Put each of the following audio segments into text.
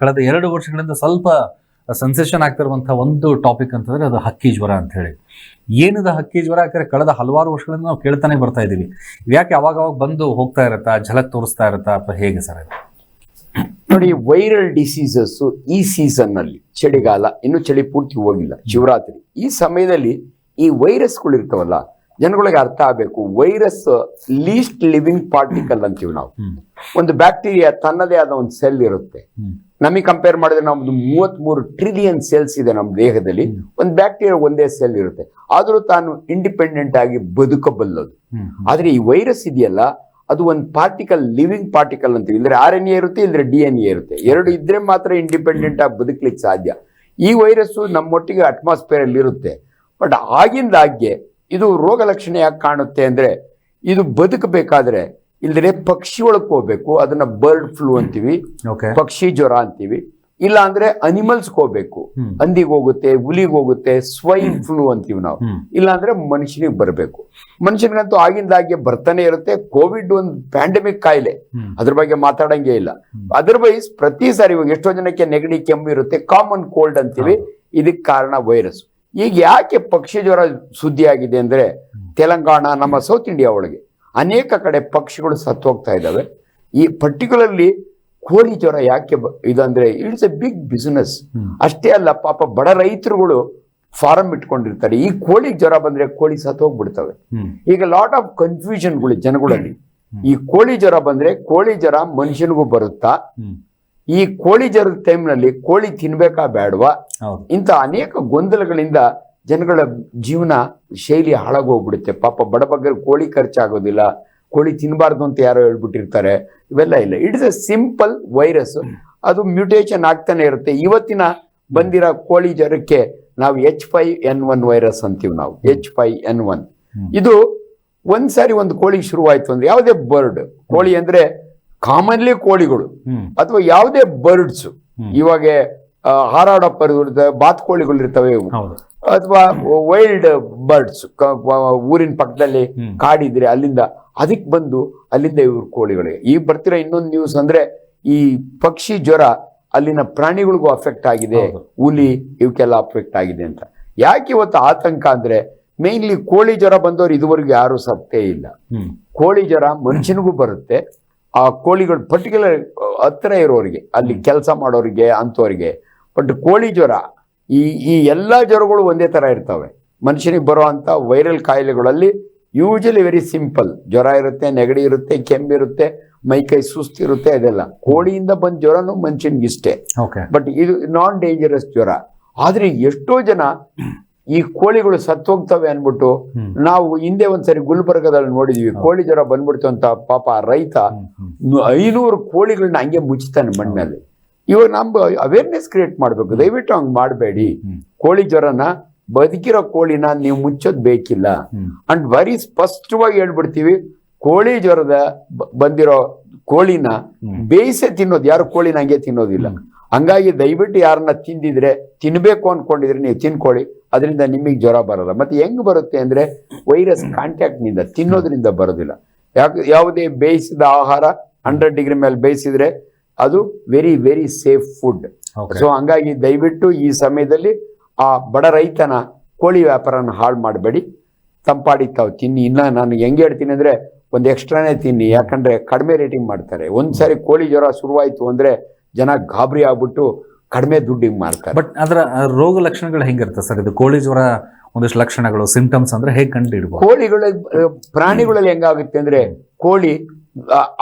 ಕಳೆದ 2 ವರ್ಷಗಳಿಂದ ಸ್ವಲ್ಪ ಸೆನ್ಸೇಷನ್ ಆಗ್ತಿರುವಂತಹ ಒಂದು ಟಾಪಿಕ್ ಅಂತಂದ್ರೆ ಅದು ಹಕ್ಕಿ ಜ್ವರ ಅಂತ ಹೇಳಿ. ಏನಿದೆ ಹಕ್ಕಿ ಜ್ವರ? ಯಾಕಂದ್ರೆ ಕಳೆದ ಹಲವಾರು ವರ್ಷಗಳಿಂದ ನಾವು ಕೇಳ್ತಾನೆ ಬರ್ತಾ ಇದ್ದೀವಿ. ಯಾಕೆ ಅವಾಗ ಬಂದು ಹೋಗ್ತಾ ಇರತ್ತಾ, ಝಲಕ್ ತೋರಿಸ್ತಾ ಇರತ್ತಾ, ಅಥವಾ ಹೇಗೆ ಸರ್ ಇದು? ನೋಡಿ, ವೈರಲ್ ಡಿಸೀಸಸ್ ಈ ಸೀಸನ್ ನಲ್ಲಿ, ಚಳಿಗಾಲ, ಇನ್ನು ಚಳಿ ಪೂರ್ತಿ ಹೋಗಿಲ್ಲ, ಶಿವರಾತ್ರಿ ಈ ಸಮಯದಲ್ಲಿ ಈ ವೈರಸ್ಗಳು ಇರ್ತಾವಲ್ಲ, ಜನಗಳಿಗೆ ಅರ್ಥ ಆಗಬೇಕು. ವೈರಸ್ ಲೀಸ್ಟ್ ಲಿವಿಂಗ್ ಪಾರ್ಟಿಕಲ್ ಅಂತೀವಿ ನಾವು. ಒಂದು ಬ್ಯಾಕ್ಟೀರಿಯಾ ತನ್ನದೇ ಆದ ಒಂದು ಸೆಲ್ ಇರುತ್ತೆ. ನಮಗೆ ಕಂಪೇರ್ ಮಾಡಿದ್ರೆ ನಮ್ದು 33 ಟ್ರಿಲಿಯನ್ ಸೆಲ್ಸ್ ಇದೆ ನಮ್ಮ ದೇಹದಲ್ಲಿ. ಒಂದು ಬ್ಯಾಕ್ಟೀರಿಯಾ ಒಂದೇ ಸೆಲ್ ಇರುತ್ತೆ, ಆದ್ರೂ ತಾನು ಇಂಡಿಪೆಂಡೆಂಟ್ ಆಗಿ ಬದುಕಬಲ್ಲದು. ಆದ್ರೆ ಈ ವೈರಸ್ ಇದೆಯಲ್ಲ, ಅದು ಒಂದು ಪಾರ್ಟಿಕಲ್, ಲಿವಿಂಗ್ ಪಾರ್ಟಿಕಲ್ ಅಂತೀವಿ. ಇಲ್ಲದ್ರೆ RNA ಇರುತ್ತೆ, ಇಲ್ಲದ್ರೆ DNA ಇರುತ್ತೆ. ಎರಡು ಇದ್ರೆ ಮಾತ್ರ ಇಂಡಿಪೆಂಡೆಂಟ್ ಆಗಿ ಬದುಕಲಿಕ್ಕೆ ಸಾಧ್ಯ. ಈ ವೈರಸ್ ನಮ್ಮೊಟ್ಟಿಗೆ ಅಟ್ಮಾಸ್ಫಿಯರ್ ಅಲ್ಲಿ ಇರುತ್ತೆ. ಬಟ್ ಆಗಿಂದಾಗ್ಗೆ ಇದು ರೋಗ ಲಕ್ಷಣ ಯಾಕೆ ಕಾಣುತ್ತೆ ಅಂದ್ರೆ, ಇದು ಬದುಕಬೇಕಾದ್ರೆ ಇಲ್ದ್ರೆ ಪಕ್ಷಿ ಒಳಗೆ ಹೋಗ್ಬೇಕು, ಅದನ್ನ ಬರ್ಡ್ ಫ್ಲೂ ಅಂತೀವಿ, ಪಕ್ಷಿ ಜ್ವರ ಅಂತೀವಿ. ಇಲ್ಲ ಅಂದ್ರೆ ಅನಿಮಲ್ಸ್ ಹೋಗ್ಬೇಕು, ಹಂದಿಗೆ ಹೋಗುತ್ತೆ, ಹುಲಿಗೆ ಹೋಗುತ್ತೆ, ಸ್ವೈನ್ ಫ್ಲೂ ಅಂತೀವಿ ನಾವು. ಇಲ್ಲ ಅಂದ್ರೆ ಮನುಷ್ಯನಿಗೆ ಬರಬೇಕು. ಮನುಷ್ಯನಿಗಂತೂ ಆಗಿಂದಾಗೆ ಬರ್ತಾನೆ ಇರುತ್ತೆ. ಕೋವಿಡ್ ಒಂದು ಪ್ಯಾಂಡಮಿಕ್ ಕಾಯಿಲೆ, ಅದ್ರ ಬಗ್ಗೆ ಮಾತಾಡಂಗೆ ಇಲ್ಲ. ಅದರ್ವೈಸ್ ಪ್ರತಿ ಸಾರಿ ಇವಾಗ ಎಷ್ಟೋ ಜನಕ್ಕೆ ನೆಗಡಿ, ಕೆಮ್ಮು ಇರುತ್ತೆ, ಕಾಮನ್ ಕೋಲ್ಡ್ ಅಂತೀವಿ. ಇದಕ್ಕೆ ಕಾರಣ ವೈರಸ್. ಈಗ ಯಾಕೆ ಪಕ್ಷಿ ಜ್ವರ ಸುದ್ದಿ ಆಗಿದೆ ಅಂದ್ರೆ, ತೆಲಂಗಾಣ, ನಮ್ಮ ಸೌತ್ ಇಂಡಿಯಾ ಒಳಗೆ ಅನೇಕ ಕಡೆ ಪಕ್ಷಿಗಳು ಸತ್ತು ಹೋಗ್ತಾ ಇದ್ದಾವೆ. ಈ ಪರ್ಟಿಕ್ಯುಲರ್ಲಿ ಕೋಳಿ ಜ್ವರ ಯಾಕೆ ಇದಂದ್ರೆ, ಇಟ್ಸ್ ಎ ಬಿಗ್ ಬಿಸಿನೆಸ್. ಅಷ್ಟೇ ಅಲ್ಲ, ಪಾಪ ಬಡ ರೈತರುಗಳು ಫಾರಂ ಇಟ್ಕೊಂಡಿರ್ತಾರೆ. ಈ ಕೋಳಿ ಜ್ವರ ಬಂದ್ರೆ ಕೋಳಿ ಸತ್ತು ಹೋಗ್ಬಿಡ್ತವೆ. ಈಗ ಲಾಟ್ ಆಫ್ ಕನ್ಫ್ಯೂಷನ್ಗಳು ಜನಗಳಲ್ಲಿ. ಈ ಕೋಳಿ ಜ್ವರ ಬಂದ್ರೆ ಕೋಳಿ ಜ್ವರ ಮನುಷ್ಯನಿಗೂ ಬರುತ್ತಾ, ಈ ಕೋಳಿ ಜ್ವರದ ಟೈಮ್ನಲ್ಲಿ ಕೋಳಿ ತಿನ್ಬೇಕಾ ಬೇಡವಾ, ಇಂಥ ಅನೇಕ ಗೊಂದಲಗಳಿಂದ ಜನಗಳ ಜೀವನ ಶೈಲಿ ಹಾಳಾಗೋಗ್ಬಿಡುತ್ತೆ. ಪಾಪ ಬಡಬಗ್ಗರು ಕೋಳಿ ಖರ್ಚಾಗೋದಿಲ್ಲ, ಕೋಳಿ ತಿನ್ನಬಾರ್ದು ಅಂತ ಯಾರೋ ಹೇಳ್ಬಿಟ್ಟಿರ್ತಾರೆ. ಇವೆಲ್ಲ ಇಲ್ಲ. It's A simple virus. ಅದು ಮ್ಯೂಟೇಷನ್ ಆಗ್ತಾನೆ ಇರುತ್ತೆ. ಇವತ್ತಿನ ಬಂದಿರೋ ಕೋಳಿ ಜ್ವರಕ್ಕೆ ನಾವು H5N1 ವೈರಸ್ ಅಂತೀವಿ ನಾವು. H5N1 ಇದು ಒಂದ್ಸಾರಿ ಒಂದು ಕೋಳಿ ಶುರುವಾಯ್ತು ಅಂದ್ರೆ, ಯಾವುದೇ ಬರ್ಡ್, ಕೋಳಿ ಅಂದ್ರೆ ಕಾಮನ್ಲಿ ಕೋಳಿಗಳು ಅಥವಾ ಯಾವುದೇ ಬರ್ಡ್ಸ್, ಇವಾಗ ಹಾರಾಡೋ ಬಾತುಕೋಳಿಗಳು ಇರ್ತವೆ, ಅಥವಾ ವೈಲ್ಡ್ ಬರ್ಡ್ಸ್, ಊರಿನ ಪಕ್ಕದಲ್ಲಿ ಕಾಡಿದ್ರೆ ಅಲ್ಲಿಂದ ಅದಕ್ಕೆ ಬಂದು ಅಲ್ಲಿಂದ ಇವ್ರ ಕೋಳಿಗಳಿಗೆ. ಈಗ ಬರ್ತಿರೋ ಇನ್ನೊಂದು ನ್ಯೂಸ್ ಅಂದ್ರೆ, ಈ ಪಕ್ಷಿ ಜ್ವರ ಅಲ್ಲಿನ ಪ್ರಾಣಿಗಳಿಗೂ ಅಫೆಕ್ಟ್ ಆಗಿದೆ, ಹುಲಿ ಇವಕ್ಕೆಲ್ಲ ಅಫೆಕ್ಟ್ ಆಗಿದೆ ಅಂತ. ಯಾಕೆ ಇವತ್ತು ಆತಂಕ ಅಂದ್ರೆ, ಮೇನ್ಲಿ ಕೋಳಿ ಜ್ವರ ಬಂದವರು ಇದುವರೆಗೂ ಯಾರು ಸತ್ತೇ ಇಲ್ಲ. ಕೋಳಿ ಜ್ವರ ಮನುಷ್ಯನಿಗೂ ಬರುತ್ತೆ. ಆ ಕೋಳಿಗಳು ಪರ್ಟಿಕ್ಯುಲರ್ ಹತ್ರ ಇರೋರಿಗೆ, ಅಲ್ಲಿ ಕೆಲಸ ಮಾಡೋರಿಗೆ, ಅಂಥವ್ರಿಗೆ. ಬಟ್ ಕೋಳಿ ಜ್ವರ, ಈ ಎಲ್ಲ ಜ್ವರಗಳು ಒಂದೇ ತರ ಇರ್ತವೆ. ಮನುಷ್ಯನಿಗೆ ಬರೋ ಅಂತ ವೈರಲ್ ಕಾಯಿಲೆಗಳಲ್ಲಿ ಯೂಶಲಿ ವೆರಿ ಸಿಂಪಲ್. ಜ್ವರ ಇರುತ್ತೆ, ನೆಗಡಿ ಇರುತ್ತೆ, ಕೆಮ್ಮಿರುತ್ತೆ, ಮೈಕೈ ಸುಸ್ತಿರುತ್ತೆ, ಅದೆಲ್ಲ. ಕೋಳಿಯಿಂದ ಬಂದ ಜ್ವರನು ಮನುಷ್ಯನಿಗೆ ಇಷ್ಟೇ. ಬಟ್ ಇದು ನಾನ್ ಡೇಂಜರಸ್ ಜ್ವರ. ಆದ್ರೆ ಎಷ್ಟೋ ಜನ ಈ ಕೋಳಿಗಳು ಸತ್ತೋಗ್ತವೆ ಅನ್ಬಿಟ್ಟು, ನಾವು ಹಿಂದೆ ಒಂದ್ಸರಿ ಗುಲ್ಬರ್ಗದಲ್ಲಿ ನೋಡಿದ್ವಿ, ಕೋಳಿ ಜ್ವರ ಬಂದ್ಬಿಡ್ತು ಅಂತ ಪಾಪ ರೈತ 500 ಕೋಳಿಗಳನ್ನ ಹಂಗೆ ಮುಚ್ತಾನೆ ಮಣ್ಣಲ್ಲಿ. ಇವಾಗ ನಮ್ಗೆ ಅವೇರ್ನೆಸ್ ಕ್ರಿಯೇಟ್ ಮಾಡ್ಬೇಕು. ದಯವಿಟ್ಟು ಹಂಗ್ ಮಾಡಬೇಡಿ. ಕೋಳಿ ಜ್ವರನ, ಬದುಕಿರೋ ಕೋಳಿನ ನೀವು ಮುಚ್ಚೋದ್ ಬೇಕಿಲ್ಲ. ಅಂಡ್ ವೆರಿ ಸ್ಪಷ್ಟವಾಗಿ ಹೇಳ್ಬಿಡ್ತೀವಿ, ಕೋಳಿ ಜ್ವರದ ಬಂದಿರೋ ಕೋಳಿನ ಬೇಯಿಸೇ ತಿನ್ನೋದು, ಯಾರು ಕೋಳಿನ ಹಂಗೆ ತಿನ್ನೋದಿಲ್ಲ. ಹಂಗಾಗಿ ದಯವಿಟ್ಟು ಯಾರನ್ನ ತಿಂದಿದ್ರೆ, ತಿನ್ಬೇಕು ಅನ್ಕೊಂಡಿದ್ರೆ ನೀವು ತಿನ್ಕೊಳ್ಳಿ, ಅದರಿಂದ ನಿಮಗೆ ಜ್ವರ ಬರಲ್ಲ. ಮತ್ತೆ ಹೆಂಗ್ ಬರುತ್ತೆ ಅಂದ್ರೆ, ವೈರಸ್ ಕಾಂಟ್ಯಾಕ್ಟ್ ನಿಂದ, ತಿನ್ನೋದ್ರಿಂದ ಬರೋದಿಲ್ಲ. ಯಾವುದೇ ಬೇಯಿಸಿದ ಆಹಾರ 100 ಡಿಗ್ರಿ ಮೇಲೆ ಬೇಯಿಸಿದ್ರೆ ಅದು very very safe food. So ಹಂಗಾಗಿ ದಯವಿಟ್ಟು ಈ ಸಮಯದಲ್ಲಿ ಆ ಬಡ ರೈತನ ಕೋಳಿ ವ್ಯಾಪಾರನ ಹಾಳು ಮಾಡಬೇಡಿ. ತಂಪಾಡಿ ತಾವು ತಿನ್ನಿ. ಇನ್ನ ನಾನು ಹೆಂಗೆ ಹೇಳ್ತೀನಿ ಅಂದ್ರೆ, ಒಂದು ಎಕ್ಸ್ಟ್ರಾನೇ ತಿನ್ನಿ. ಯಾಕಂದ್ರೆ ಕಡಿಮೆ ರೇಟಿಂಗ್ ಮಾಡ್ತಾರೆ. ಒಂದ್ಸಾರಿ ಕೋಳಿ ಜ್ವರ ಶುರುವಾಯ್ತು ಅಂದ್ರೆ ಜನ ಗಾಬರಿ ಆಗ್ಬಿಟ್ಟು ಕಡಿಮೆ ದುಡ್ಡಿಗೆ ಮಾರ್ತಾರೆ. ಬಟ್ ಅದರ ರೋಗ ಲಕ್ಷಣಗಳು ಹೆಂಗಿರುತ್ತೆ ಸರ್? ಇದು ಕೋಳಿ ಜ್ವರ ಒಂದಿಷ್ಟು ಲಕ್ಷಣಗಳು, ಸಿಂಪ್ಟಮ್ಸ್ ಅಂದ್ರೆ ಹೇಗೆ ಕಂಡು ಹಿಡಿಬಹುದು? ಕೋಳಿಗಳ ಪ್ರಾಣಿಗಳಲ್ಲಿ ಹೆಂಗಾಗುತ್ತೆ ಅಂದ್ರೆ, ಕೋಳಿ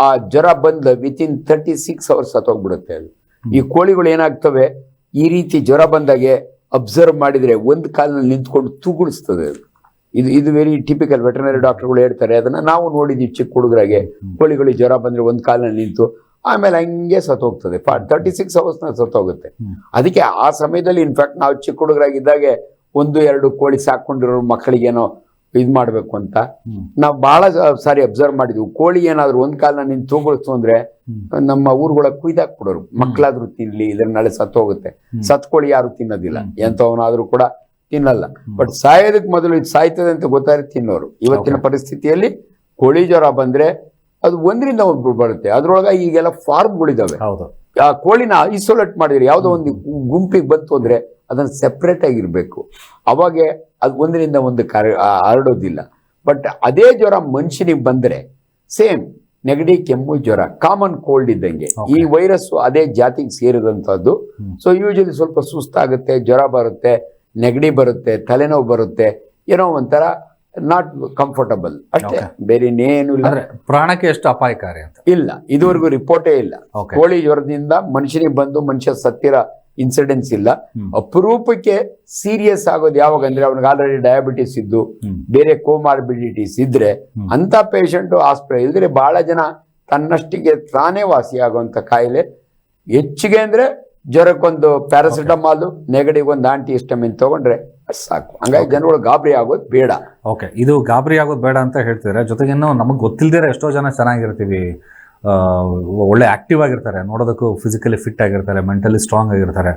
ಆ ಜ್ವರ ಬಂದ ವಿತಿನ್ 36 hours ಸತ್ತೋಗ್ಬಿಡುತ್ತೆ ಅದು. ಈ ಕೋಳಿಗಳು ಏನಾಗ್ತವೆ, ಈ ರೀತಿ ಜ್ವರ ಬಂದಾಗೆ ಅಬ್ಸರ್ವ್ ಮಾಡಿದ್ರೆ ಒಂದು ಕಾಲಿನಲ್ಲಿ ನಿಂತ್ಕೊಂಡು ತೂಗುಡಿಸ್ತದೆ ಅದು. ಇದು ವೆರಿ ಟಿಪಿಕಲ್. ವೆಟರ್ನರಿ ಡಾಕ್ಟರ್ಗಳು ಹೇಳ್ತಾರೆ, ಅದನ್ನ ನಾವು ನೋಡಿದೀವಿ ಚಿಕ್ಕ ಹುಡುಗರಾಗೆ. ಕೋಳಿಗಳಿಗೆ ಜ್ವರ ಬಂದ್ರೆ ಒಂದು ಕಾಲಿನಲ್ಲಿ ನಿಂತು ಆಮೇಲೆ ಹಂಗೆ ಸತ್ತೋಗ್ತದೆ. 36 hours ಸತ್ತೋಗುತ್ತೆ. ಅದಕ್ಕೆ ಆ ಸಮಯದಲ್ಲಿ ಇನ್ಫ್ಯಾಕ್ಟ್ ನಾವು ಚಿಕ್ಕ ಹುಡುಗರಾಗಿದ್ದಾಗೆ 1-2 ಕೋಳಿ ಸಾಕೊಂಡಿರೋ ಮಕ್ಕಳಿಗೇನೋ ಇದ್ ಮಾಡ್ಬೇಕು ಅಂತ ನಾವು ಬಹಳ ಸಾರಿ ಅಬ್ಸರ್ವ್ ಮಾಡಿದ್ವಿ. ಕೋಳಿ ಏನಾದ್ರು ಒಂದ್ ಕಾಲನ ನಿನ್ ತೂಗೊಳಿಸ್ತು ಅಂದ್ರೆ ನಮ್ಮ ಊರುಗಳ ಕುಯ್ದಾಕ್ಬಿಡೋರು. ಮಕ್ಕಳಾದ್ರೂ ತಿನ್ಲಿ, ಇದ್ರ ನಾಳೆ ಸತ್ತೋಗುತ್ತೆ. ಸತ್ಕೋಳಿ ಯಾರು ತಿನ್ನೋದಿಲ್ಲ, ಎಂತವನಾದ್ರೂ ಕೂಡ ತಿನ್ನಲ್ಲ. ಬಟ್ ಸಾಯೋದಕ್ಕೆ ಮೊದಲು ಇದು ಸಾಯ್ತದೆ ಅಂತ ಗೊತ್ತಾದ್ರೆ ತಿನ್ನೋರು. ಇವತ್ತಿನ ಪರಿಸ್ಥಿತಿಯಲ್ಲಿ ಕೋಳಿ ಜ್ವರ ಬಂದ್ರೆ ಅದು 1ರಿಂದ 1 ಬರುತ್ತೆ. ಅದ್ರೊಳಗ ಈಗೆಲ್ಲ ಫಾರ್ಮ್ಗಳಿದಾವೆ. ಆ ಕೋಳಿನ ಐಸೋಲೇಟ್ ಮಾಡಿದ್ರೆ ಯಾವುದೋ ಒಂದು ಗುಂಪಿಗೆ ಬಂತು ಅಂದ್ರೆ ಅದನ್ನ ಸೆಪರೇಟ್ ಆಗಿರ್ಬೇಕು. ಅವಾಗ ಅದು ಒಂದರಿಂದ ಒಂದು ಹರಡೋದಿಲ್ಲ. ಬಟ್ ಅದೇ ಜ್ವರ ಮನುಷ್ಯನಿಗೆ ಬಂದ್ರೆ ಸೇಮ್ ನೆಗಡಿ, ಕೆಮ್ಮು, ಜ್ವರ ಕಾಮನ್ ಕೋಲ್ಡ್ ಇದ್ದಂಗೆ. ಈ ವೈರಸ್ ಅದೇ ಜಾತಿಗೆ ಸೇರಿದಂತದ್ದು. ಸೊ ಯೂಶಲಿ ಸ್ವಲ್ಪ ಸುಸ್ತಾಗುತ್ತೆ, ಜ್ವರ ಬರುತ್ತೆ, ನೆಗಡಿ ಬರುತ್ತೆ, ತಲೆನೋವು ಬರುತ್ತೆ, ಏನೋ ಒಂಥರ ನಾಟ್ ಕಂಫರ್ಟಬಲ್ ಅಷ್ಟೇ, ಬೇರೆ ಇನ್ನೇನು ಇಲ್ಲ. ಪ್ರಾಣಕ್ಕೆ ಎಷ್ಟು ಅಪಾಯಕಾರಿ ಅಂತ ಇಲ್ಲ, ಇದುವರೆಗೂ ರಿಪೋರ್ಟೇ ಇಲ್ಲ. ಕೋಳಿ ಜ್ವರದಿಂದ ಮನುಷ್ಯನಿಗೆ ಬಂದು ಮನುಷ್ಯ ಸತ್ತಿರ ಇನ್ಸಿಡೆನ್ಸ್ ಇಲ್ಲ. ಅಪರೂಪಕ್ಕೆ ಸೀರಿಯಸ್ ಆಗೋದು ಯಾವಾಗ ಅಂದ್ರೆ ಅವ್ನಿಗೆ ಆಲ್ರೆಡಿ ಡಯಾಬಿಟಿಸ್ ಇದ್ದು ಬೇರೆ ಕೋಮಾರ್ಬಿಡಿಟೀಸ್ ಇದ್ರೆ ಅಂತ ಪೇಷಂಟ್ ಆಸ್ಪತ್ರೆ ಇಲ್ದ್ರೆ ಬಹಳ ಜನ ತನ್ನಷ್ಟಿಗೆ ತಾನೇ ವಾಸಿಯಾಗುವಂತ ಕಾಯಿಲೆ. ಹೆಚ್ಚಿಗೆ ಅಂದ್ರೆ ಜ್ವರಕ್ಕೊಂದು ಪ್ಯಾರಾಸಿಟಮಾಲ್, ನೆಗಡಿಗೊಂದು ಆಂಟಿಹಿಸ್ಟಮಿನ್ ತಗೊಂಡ್ರೆ ಸಾಕು. ಹಂಗಾಗಿ ಜನಗಳು ಗಾಬರಿ ಆಗೋದು ಬೇಡ. ಓಕೆ, ಇದು ಗಾಬರಿ ಆಗೋದು ಬೇಡ ಅಂತ ಹೇಳ್ತಿದ್ರೆ, ಜೊತೆಗೆ ನಮಗೆ ಗೊತ್ತಿಲ್ದಿರ ಎಷ್ಟೋ ಜನ ಚೆನ್ನಾಗಿರ್ತೀವಿ, ಒಳ್ಳೆ ಆಕ್ಟಿವ್ ಆಗಿರ್ತಾರೆ, ನೋಡೋದಕ್ಕೂ ಫಿಸಿಕಲಿ ಫಿಟ್ ಆಗಿರ್ತಾರೆ, ಮೆಂಟಲಿ ಸ್ಟ್ರಾಂಗ್ ಆಗಿರ್ತಾರೆ.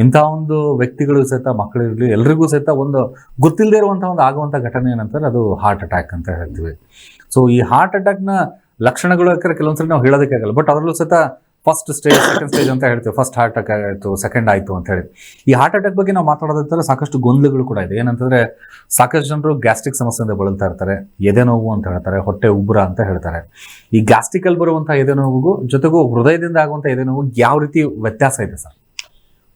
ಇಂಥ ಒಂದು ವ್ಯಕ್ತಿಗಳು ಸಹಿತ, ಮಕ್ಕಳಿರಲಿ, ಎಲ್ರಿಗೂ ಸಹಿತ ಒಂದು ಗೊತ್ತಿಲ್ಲದೆ ಇರುವಂಥ ಒಂದು ಆಗುವಂಥ ಘಟನೆ ಏನಂತಾರೆ ಅದು ಹಾರ್ಟ್ ಅಟ್ಯಾಕ್ ಅಂತ ಹೇಳ್ತೀವಿ. ಸೊ ಈ ಹಾರ್ಟ್ ಅಟ್ಯಾಕ್ನ ಲಕ್ಷಣಗಳು ಯಾಕಂದ್ರೆ ಕೆಲವೊಂದ್ಸರಿ ನಾವು ಹೇಳೋದಕ್ಕೆ ಆಗಲ್ಲ. ಬಟ್ ಅದರಲ್ಲೂ ಸಹಿತ ಫಸ್ಟ್ ಸ್ಟೇಜ್, ಸೆಕೆಂಡ್ ಸ್ಟೇಜ್ ಅಂತ ಹೇಳ್ತೀವಿ. ಫಸ್ಟ್ ಹಾರ್ಟ್ ಅಟ್ಯಾಕ್ ಆಯಿತು, ಸೆಕೆಂಡ್ ಆಯಿತು ಅಂತ ಹೇಳಿ. ಈ ಹಾರ್ಟ್ ಅಟ್ಯಾಕ್ ಬಗ್ಗೆ ನಾವು ಮಾತಾಡೋದಂತಾರೆ ಸಾಕಷ್ಟು ಗೊಂದಲಗಳು ಕೂಡ ಇದೆ. ಏನಂತಂದ್ರೆ ಸಾಕಷ್ಟು ಜನರು ಗ್ಯಾಸ್ಟ್ರಿಕ್ ಸಮಸ್ಯೆಯಿಂದ ಬಳಲ್ತಾ ಇರ್ತಾರೆ, ಎದೆ ನೋವು ಅಂತ ಹೇಳ್ತಾರೆ, ಹೊಟ್ಟೆ ಉಬ್ಬರ ಅಂತ ಹೇಳ್ತಾರೆ. ಈ ಗ್ಯಾಸ್ಟ್ರಿಕಲ್ಲಿ ಬರುವಂತಹ ಎದೆ ನೋವಿಗೂ ಜೊತೆಗೂ ಹೃದಯದಿಂದ ಆಗುವಂಥ ಎದೆ ನೋವು ಯಾವ ರೀತಿ ವ್ಯತ್ಯಾಸ ಇದೆ ಸರ್?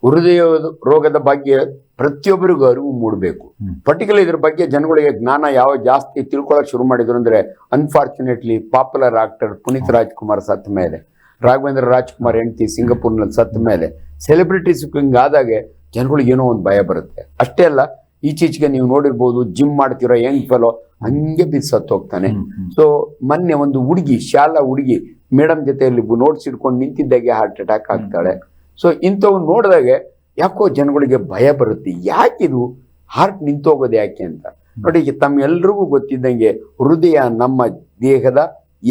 ಹೃದಯ ರೋಗದ ಬಗ್ಗೆ ಪ್ರತಿಯೊಬ್ಬರಿಗೂ ಅರಿವು ಮೂಡಬೇಕು. ಪರ್ಟಿಕ್ಯುಲರ್ ಇದ್ರ ಬಗ್ಗೆ ಜನಗಳಿಗೆ ಜ್ಞಾನ ಯಾವ ಜಾಸ್ತಿ ತಿಳ್ಕೊಳಕ್ ಶುರು ಮಾಡಿದ್ರು ಅಂದ್ರೆ unfortunately popular actor Puneeth Rajkumar ಸತ್ತ ಮೇಲೆ, ರಾಘವೇಂದ್ರ ರಾಜ್ಕುಮಾರ್ ಹೆಂಡತಿ ಸಿಂಗಾಪುರ್ನಲ್ಲಿ ಸತ್ತ ಮೇಲೆ, ಸೆಲೆಬ್ರಿಟೀಸ್ ಹಿಂಗಾದಾಗೆ ಜನಗಳಿಗೆ ಏನೋ ಒಂದು ಭಯ ಬರುತ್ತೆ. ಅಷ್ಟೇ ಅಲ್ಲ, ಈಚೀಚೆಗೆ ನೀವು ನೋಡಿರ್ಬೋದು, ಜಿಮ್ ಮಾಡ್ತಿರೋ ಯಂಗ್ ಫೆಲೋ ಹಂಗೆ ಬಿದ್ದು ಸತ್ತು ಹೋಗ್ತಾನೆ. ಸೊ ಮೊನ್ನೆ ಒಂದು ಹುಡುಗಿ, ಶಾಲಾ ಹುಡುಗಿ ಮೇಡಮ್ ಜೊತೆಯಲ್ಲಿ ನೋಟ್ಸ್ ಇಟ್ಕೊಂಡು ನಿಂತಿದ್ದಾಗೆ ಹಾರ್ಟ್ ಅಟ್ಯಾಕ್ ಆಗ್ತಾಳೆ. ಸೊ ಇಂಥವು ನೋಡಿದಾಗೆ ಯಾಕೋ ಜನಗಳಿಗೆ ಭಯ ಬರುತ್ತೆ. ಯಾಕಿದು ಹಾರ್ಟ್ ನಿಂತೋಗೋದು ಯಾಕೆ ಅಂತ ನೋಡಿ. ತಮ್ಮೆಲ್ರಿಗೂ ಗೊತ್ತಿದ್ದಂಗೆ ಹೃದಯ ನಮ್ಮ ದೇಹದ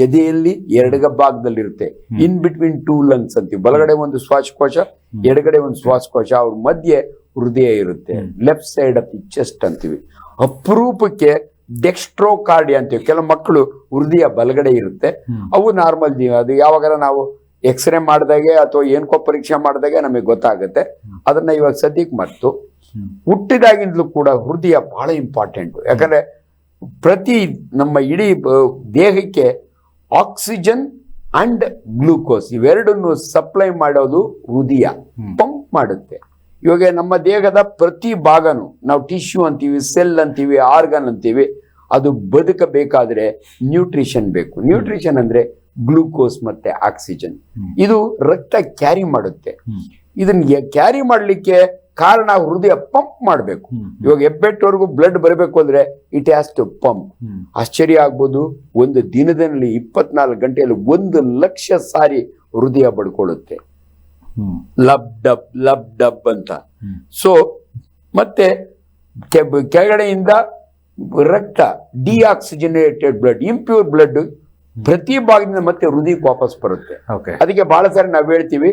ಎದೆಯಲ್ಲಿ ಎರಡಗ ಭಾಗದಲ್ಲಿರುತ್ತೆ. ಇನ್ ಬಿಟ್ವೀನ್ ಟೂ ಲಂಗ್ಸ್ ಅಂತೀವಿ. ಬಲಗಡೆ ಒಂದು ಶ್ವಾಸಕೋಶ, ಎಡಗಡೆ ಒಂದು ಶ್ವಾಸಕೋಶ, ಅವ್ರ ಮಧ್ಯೆ ಹೃದಯ ಇರುತ್ತೆ. Left side of the chest ಅಂತೀವಿ. ಅಪರೂಪಕ್ಕೆ ಡೆಕ್ಸ್ಟ್ರೋಕಾರ್ಡಿಯಾ ಅಂತೀವಿ. ಕೆಲವು ಮಕ್ಕಳು ಹೃದಯ ಬಲಗಡೆ ಇರುತ್ತೆ, ಅವು ನಾರ್ಮಲ್ ಜೀವ. ಅದು ಯಾವಾಗಾರ ನಾವು ಎಕ್ಸ್ರೇ ಮಾಡಿದಾಗೆ ಅಥವಾ ಏನ್ಕೋ ಪರೀಕ್ಷೆ ಮಾಡಿದಾಗೆ ನಮಗೆ ಗೊತ್ತಾಗುತ್ತೆ. ಅದನ್ನ ಇವಾಗ ಸದ್ಯಕ್ಕೆ ಮರ್ತು, ಹುಟ್ಟಿದಾಗಿಂದಲೂ ಕೂಡ ಹೃದಯ ಬಹಳ ಇಂಪಾರ್ಟೆಂಟ್. ಯಾಕಂದ್ರೆ ಪ್ರತಿ ನಮ್ಮ ಇಡೀ ದೇಹಕ್ಕೆ ಆಕ್ಸಿಜನ್ ಅಂಡ್ ಗ್ಲೂಕೋಸ್ ಇವೆರಡನ್ನು ಸಪ್ಲೈ ಮಾಡೋದು ಹೃದಯ, ಪಂಪ್ ಮಾಡುತ್ತೆ. ಇವಾಗ ನಮ್ಮ ದೇಹದ ಪ್ರತಿ ಭಾಗನು, ನಾವು ಟಿಶ್ಯೂ ಅಂತೀವಿ, ಸೆಲ್ ಅಂತೀವಿ, ಆರ್ಗನ್ ಅಂತೀವಿ, ಅದು ಬದುಕಬೇಕಾದ್ರೆ ನ್ಯೂಟ್ರಿಷನ್ ಬೇಕು. ನ್ಯೂಟ್ರಿಷನ್ ಅಂದ್ರೆ ಗ್ಲೂಕೋಸ್ ಮತ್ತೆ ಆಕ್ಸಿಜನ್. ಇದು ರಕ್ತ ಕ್ಯಾರಿ ಮಾಡುತ್ತೆ. ಇದನ್ನ ಕ್ಯಾರಿ ಮಾಡ್ಲಿಕ್ಕೆ ಕಾರಣ ಹೃದಯ ಪಂಪ್ ಮಾಡಬೇಕು. ಇವಾಗ ಹೆಬ್ಬೆಟ್ಟವರೆಗೂ ಬ್ಲಡ್ ಬರಬೇಕು ಅಂದ್ರೆ ಇಟ್ ಹ್ಯಾಸ್ ಟು ಪಂಪ್. ಆಶ್ಚರ್ಯ ಆಗ್ಬೋದು, ಒಂದು ದಿನದಲ್ಲಿ 24 ಗಂಟೆಯಲ್ಲಿ 1,00,000 ಸಾರಿ ಹೃದಯ ಬಡ್ಕೊಳ್ಳುತ್ತೆ, ಲಬ್ ಡಬ್ ಲಬ್ ಡಬ್ ಅಂತ. ಸೊ ಮತ್ತೆ ಕೆಳಗಡೆಯಿಂದ ರಕ್ತ ಡಿಆಕ್ಸಿಜನೇಟೆಡ್ ಬ್ಲಡ್, ಇಂಪ್ಯೂರ್ ಬ್ಲಡ್ ಪ್ರತಿ ಭಾಗದಿಂದ ಮತ್ತೆ ಹೃದಯಕ್ಕೆ ವಾಪಸ್ ಬರುತ್ತೆ. ಅದಕ್ಕೆ ಬಹಳ ಸಾರಿ ನಾವ್ ಹೇಳ್ತೀವಿ,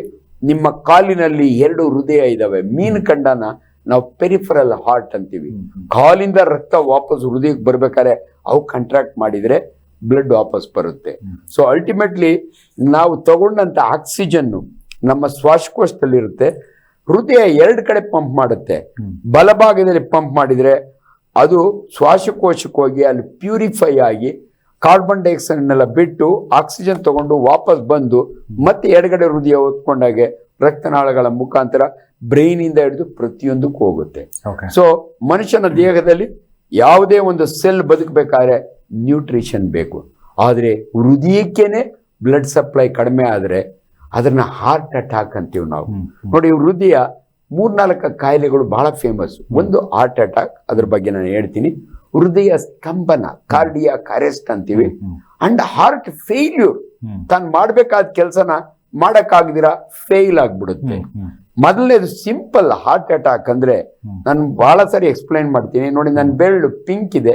ನಿಮ್ಮ ಕಾಲಿನಲ್ಲಿ 2 ಹೃದಯ ಇದಾವೆ. ಮೀನು ಕಂಡನ ನಾವು ಪೆರಿಫರಲ್ ಹಾರ್ಟ್ ಅಂತೀವಿ. ಕಾಲಿಂದ ರಕ್ತ ವಾಪಸ್ ಹೃದಯಕ್ಕೆ ಬರ್ಬೇಕಾದ್ರೆ ಅವು ಕಾಂಟ್ರಾಕ್ಟ್ ಮಾಡಿದ್ರೆ ಬ್ಲಡ್ ವಾಪಸ್ ಬರುತ್ತೆ. ಸೊ ಅಲ್ಟಿಮೇಟ್ಲಿ ನಾವು ತಗೊಂಡಂತ ಆಕ್ಸಿಜನ್ ನಮ್ಮ ಶ್ವಾಸಕೋಶದಲ್ಲಿರುತ್ತೆ. ಹೃದಯ 2 ಕಡೆ ಪಂಪ್ ಮಾಡುತ್ತೆ. ಬಲಭಾಗದಲ್ಲಿ ಪಂಪ್ ಮಾಡಿದ್ರೆ ಅದು ಶ್ವಾಸಕೋಶಕ್ಕೆ ಹೋಗಿ ಅಲ್ಲಿ ಪ್ಯೂರಿಫೈ ಆಗಿ ಕಾರ್ಬನ್ ಡೈಆಕ್ಸೈಡ್ನೆಲ್ಲ ಬಿಟ್ಟು ಆಕ್ಸಿಜನ್ ತಗೊಂಡು ವಾಪಸ್ ಬಂದು ಮತ್ತೆ ಎಡಗಡೆ ಹೃದಯ ಹೊತ್ಕೊಂಡಾಗೆ ರಕ್ತನಾಳಗಳ ಮುಖಾಂತರ ಬ್ರೈನ್ ಇಂದ ಹಿಡಿದು ಪ್ರತಿಯೊಂದಕ್ಕೂ ಹೋಗುತ್ತೆ. ಸೊ ಮನುಷ್ಯನ ದೇಹದಲ್ಲಿ ಯಾವುದೇ ಒಂದು ಸೆಲ್ ಬದುಕಬೇಕಾದ್ರೆ ನ್ಯೂಟ್ರಿಷನ್ ಬೇಕು. ಆದ್ರೆ ಹೃದಯಕ್ಕೇನೆ ಬ್ಲಡ್ ಸಪ್ಲೈ ಕಡಿಮೆ ಆದ್ರೆ ಅದನ್ನ ಹಾರ್ಟ್ ಅಟ್ಯಾಕ್ ಅಂತೀವಿ ನಾವು. ನೋಡಿ, ಹೃದಯ 3-4 ಕಾಯಿಲೆಗಳು ಬಹಳ ಫೇಮಸ್. ಒಂದು ಹಾರ್ಟ್ ಅಟ್ಯಾಕ್, ಅದ್ರ ಬಗ್ಗೆ ನಾನು ಹೇಳ್ತೀನಿ. ಹೃದಯ ಸ್ತಂಭನ, ಕಾರ್ಡಿಯಾಕ್ ಅರೆಸ್ಟ್ ಅಂತೀವಿ. ಅಂಡ್ ಹಾರ್ಟ್ ಫೇಲ್ಯೂರ್, ತಾನು ಮಾಡ್ಬೇಕಾದ ಕೆಲಸನ ಮಾಡಕ್ಕಾಗದಿರ ಫೇಲ್ ಆಗ್ಬಿಡುತ್ತೆ. ಮೊದಲನೇದು ಸಿಂಪಲ್ ಹಾರ್ಟ್ ಅಟ್ಯಾಕ್ ಅಂದ್ರೆ ನಾನು ಬಹಳ ಸಾರಿ ಎಕ್ಸ್ಪ್ಲೈನ್ ಮಾಡ್ತೀನಿ. ನೋಡಿ, ನನ್ನ ಬೆರಳು ಪಿಂಕ್ ಇದೆ.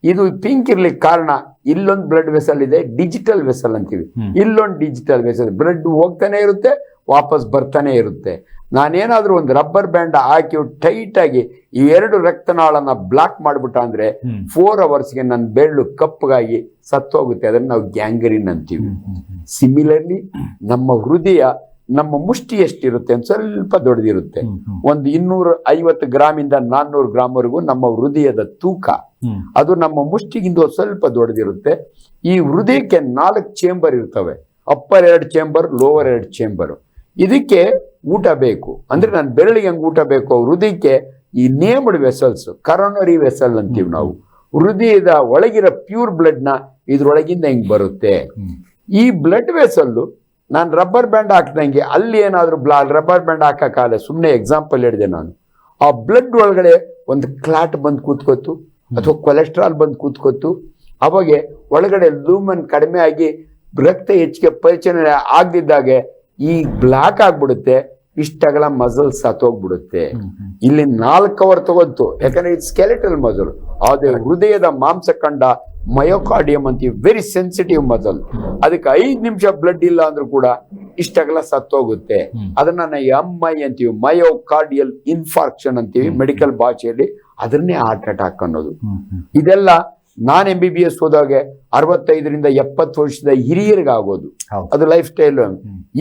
ಇದು ಪಿಂಕ್ ಇರ್ಲಿಕ್ಕೆ ಕಾರಣ ಇಲ್ಲೊಂದು ಬ್ಲಡ್ ವೆಸಲ್ ಇದೆ, ಡಿಜಿಟಲ್ ವೆಸಲ್ ಅಂತೀವಿ. ಇಲ್ಲೊಂದು ಡಿಜಿಟಲ್ ವೆಸಲ್, ಬ್ಲಡ್ ಹೋಗ್ತಾನೆ ಇರುತ್ತೆ, ವಾಪಸ್ ಬರ್ತಾನೆ ಇರುತ್ತೆ. ನಾನೇನಾದ್ರೂ ಒಂದು ರಬ್ಬರ್ ಬ್ಯಾಂಡ್ ಹಾಕಿ ಟೈಟ್ ಆಗಿ ಈ 2 ರಕ್ತನಾಳನ್ನ ಬ್ಲಾಕ್ ಮಾಡ್ಬಿಟ್ಟ ಅಂದ್ರೆ 4 ಅವರ್ಸ್ಗೆ ನನ್ನ ಬೆರಳು ಕಪ್ಪಗಾಗಿ ಸತ್ತೋಗುತ್ತೆ. ಅದನ್ನ ನಾವು ಗ್ಯಾಂಗ್ರೀನ್ ಅಂತೀವಿ. ಸಿಮಿಲರ್ಲಿ ನಮ್ಮ ಹೃದಯ ನಮ್ಮ ಮುಷ್ಟಿ ಎಷ್ಟಿರುತ್ತೆ ಅಂತ ಸ್ವಲ್ಪ ದೊಡ್ಡದಿರುತ್ತೆ. ಒಂದು 250 ಗ್ರಾಮಿಂದ 400 ಗ್ರಾಮ್ವರೆಗೂ ನಮ್ಮ ಹೃದಯದ ತೂಕ, ಅದು ನಮ್ಮ ಮುಷ್ಟಿಗಿಂತ ಸ್ವಲ್ಪ ದೊಡ್ಡದಿರುತ್ತೆ. ಈ ಹೃದಯಕ್ಕೆ 4 ಚೇಂಬರ್ ಇರ್ತವೆ, ಅಪ್ಪರ್ 2 ಚೇಂಬರ್, ಲೋವರ್ 2 ಚೇಂಬರ್. ಇದಕ್ಕೆ ಊಟ ಬೇಕು. ಅಂದ್ರೆ ನನ್ನ ಬೆರಳಿಗೆ ಹೆಂಗ್ ಊಟ ಬೇಕು, ಹೃದಯಕ್ಕೆ ಈ ನೇಮ್ಡ್ ವೆಸಲ್ಸ್, ಕರೋನರಿ ವೆಸಲ್ ಅಂತೀವಿ ನಾವು. ಹೃದಯದ ಒಳಗಿರೋ ಪ್ಯೂರ್ ಬ್ಲಡ್ ನ ಇದ್ರೊಳಗಿಂದ ಹಿಂಗ್ ಬರುತ್ತೆ. ಈ ಬ್ಲಡ್ ವೆಸಲ್ಲು ನಾನು ರಬ್ಬರ್ ಬ್ಯಾಂಡ್ ಹಾಕ್ದಂಗೆ ಅಲ್ಲಿ ಏನಾದ್ರು ರಬ್ಬರ್ ಬ್ಯಾಂಡ್ ಹಾಕಕ್ಕಾಗಲ್ಲ, ಸುಮ್ಮನೆ ಎಕ್ಸಾಂಪಲ್ ಹೇಳಿದೆ ನಾನು. ಆ ಬ್ಲಡ್ ಒಳಗಡೆ ಒಂದು ಕ್ಲಾಟ್ ಬಂದು ಕೂತ್ಕೊತು ಅಥವಾ ಕೊಲೆಸ್ಟ್ರಾಲ್ ಬಂದು ಕೂತ್ಕೊತು, ಅವಾಗೆ ಒಳಗಡೆ ಲೂಮನ್ ಕಡಿಮೆ ಆಗಿ ರಕ್ತ ಹೆಚ್ಚಿಗೆ ಪರಿಚಲನೆ ಆಗದಿದ್ದಾಗೆ ಈ ಬ್ಲಾಕ್ ಆಗ್ಬಿಡುತ್ತೆ. ಇಷ್ಟಗಲ ಮಸಲ್ ಸತ್ತೋಗ್ಬಿಡುತ್ತೆ. ಇಲ್ಲಿ 4 ಅವರ್ ತಗೋತು, ಯಾಕಂದ್ರೆ ಇದು ಸ್ಕೆಲೆಟಲ್ ಮಸಲ್. ಅದೇ ಹೃದಯದ ಮಾಂಸಖಂಡ ಮಯೋಕಾರ್ಡಿಯಂ ಅಂತೀವಿ, ವೆರಿ ಸೆನ್ಸಿಟಿವ್ ಮಸಲ್. ಅದಕ್ಕೆ 5 ನಿಮಿಷ ಬ್ಲಡ್ ಇಲ್ಲ ಅಂದ್ರೂ ಕೂಡ ಇಷ್ಟಗಲ ಸತ್ತೋಗುತ್ತೆ. ಅದನ್ನ ನಾವು MI ಅಂತೀವಿ, ಮಯೋಕಾರ್ಡಿಯಲ್ ಇನ್ಫಾರ್ಕ್ಷನ್ ಅಂತೀವಿ ಮೆಡಿಕಲ್ ಭಾಷೆಯಲ್ಲಿ. ಅದನ್ನೇ ಹಾರ್ಟ್ ಅಟ್ಯಾಕ್ ಅನ್ನೋದು. ಇದೆಲ್ಲ ನಾನ್ MBBS ಹೋದಾಗೆ 65ರಿಂದ 70 ವರ್ಷದ ಹಿರಿಯರಿಗೆ ಆಗೋದು. ಅದು ಲೈಫ್ ಸ್ಟೈಲ್.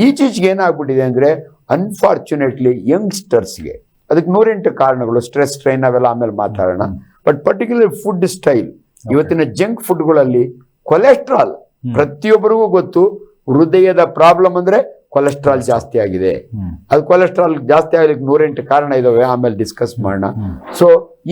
ಈಚೀಚೆಗೆ ಏನಾಗ್ಬಿಟ್ಟಿದೆ ಅಂದ್ರೆ ಅನ್ಫಾರ್ಚುನೇಟ್ಲಿ ಯಂಗ್ಸ್ಟರ್ಸ್ಗೆ, ಅದಕ್ಕೆ 108 ಕಾರಣಗಳು, ಸ್ಟ್ರೆಸ್, ಸ್ಟ್ರೈನ್, ಅವೆಲ್ಲ ಆಮೇಲೆ ಮಾತಾಡೋಣ. ಬಟ್ ಪರ್ಟಿಕ್ಯುಲರ್ ಫುಡ್ ಸ್ಟೈಲ್, ಇವತ್ತಿನ ಜಂಕ್ ಫುಡ್ಗಳಲ್ಲಿ ಕೊಲೆಸ್ಟ್ರಾಲ್ ಪ್ರತಿಯೊಬ್ಬರಿಗೂ ಗೊತ್ತು. ಹೃದಯದ ಪ್ರಾಬ್ಲಮ್ ಅಂದ್ರೆ ಕೊಲೆಸ್ಟ್ರಾಲ್ ಜಾಸ್ತಿ ಆಗಿದೆ. ಅದು ಕೊಲೆಸ್ಟ್ರಾಲ್ ಜಾಸ್ತಿ ಆಗ್ಲಿಕ್ಕೆ 108 ಕಾರಣ ಇದಾವೆ, ಆಮೇಲೆ ಡಿಸ್ಕಸ್ ಮಾಡೋಣ. ಸೊ